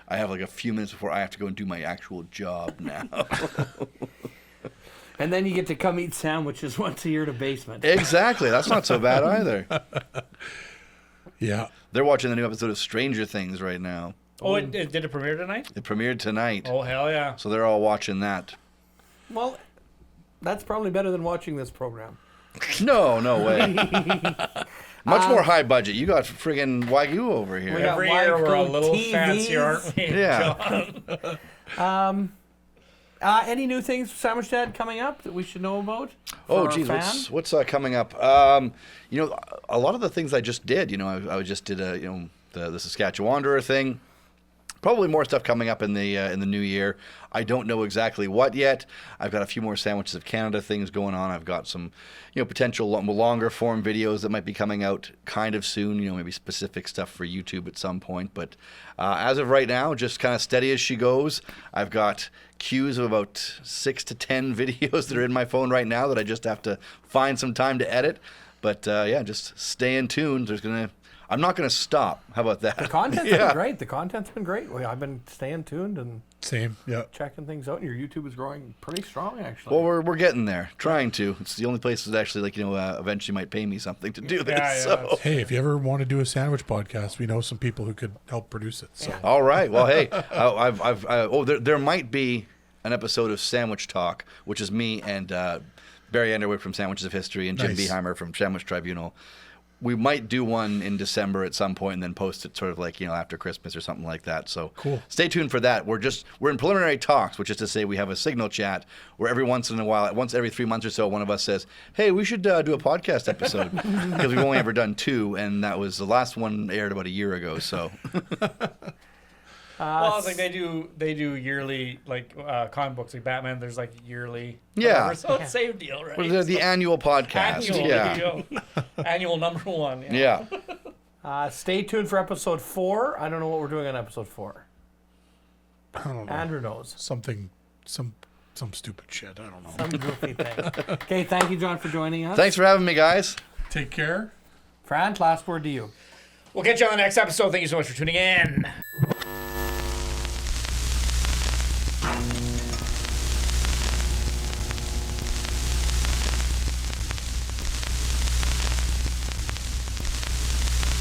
I have like a few minutes before I have to go and do my actual job now. And then you get to come eat sandwiches once a year to basement. Exactly. That's not so bad either. Yeah. They're watching the new episode of Stranger Things right now. Oh, it did it premiere tonight? It premiered tonight. Oh, hell yeah. So they're all watching that. Well, that's probably better than watching this program. No way. Much more high budget. You got friggin' Wagyu over here. We got Every year we're a Wagyu little TVs. fancier, aren't we? Yeah. John? Any new things, Sandwich Dad, coming up that we should know about? Oh, for our geez, fan? what's coming up? You know, a lot of the things I just did. You know, I just did the Saskatchewan Wanderer thing. Probably more stuff coming up in the new year. I don't know exactly what yet. I've got a few more Sandwiches of Canada things going on. I've got some, potential longer form videos that might be coming out kind of soon. Maybe specific stuff for YouTube at some point. But as of right now, just kind of steady as she goes. I've got queues of about 6 to 10 videos that are in my phone right now that I just have to find some time to edit. But yeah, just stay tuned. I'm not going to stop. How about that? The content's been great. The content's been great. I've been staying tuned and Same. Yeah. checking things out. And your YouTube is growing pretty strong, actually. Well, we're getting there. Trying to. It's the only place that actually, eventually might pay me something to do this. Yeah, so. Hey, if you ever want to do a sandwich podcast, we know some people who could help produce it. So All right. Well, hey, there might be an episode of Sandwich Talk, which is me and Barry Underwood from Sandwiches of History and Jim Nice. Beheimer from Sandwich Tribunal. We might do one in December at some point and then post it sort of like, after Christmas or something like that. So Cool. Stay tuned for that. We're in preliminary talks, which is to say we have a signal chat where every once in a while, once every 3 months or so, one of us says, hey, we should do a podcast episode because we've only ever done 2, and that was the last one aired about a year ago. So Well, it's like they do yearly comic books like Batman. There's like yearly. Yeah. whatever, so it's same deal, right? well, the annual podcast. Annual, yeah. there you go. Annual number 1. Yeah. Yeah. Stay tuned for episode 4. I don't know what we're doing on episode 4. I don't know. Andrew knows. Something, some stupid shit. I don't know. Some goofy thing. Okay, thank you, John, for joining us. Thanks for having me, guys. Take care. Fran, last word to you. We'll catch you on the next episode. Thank you so much for tuning in.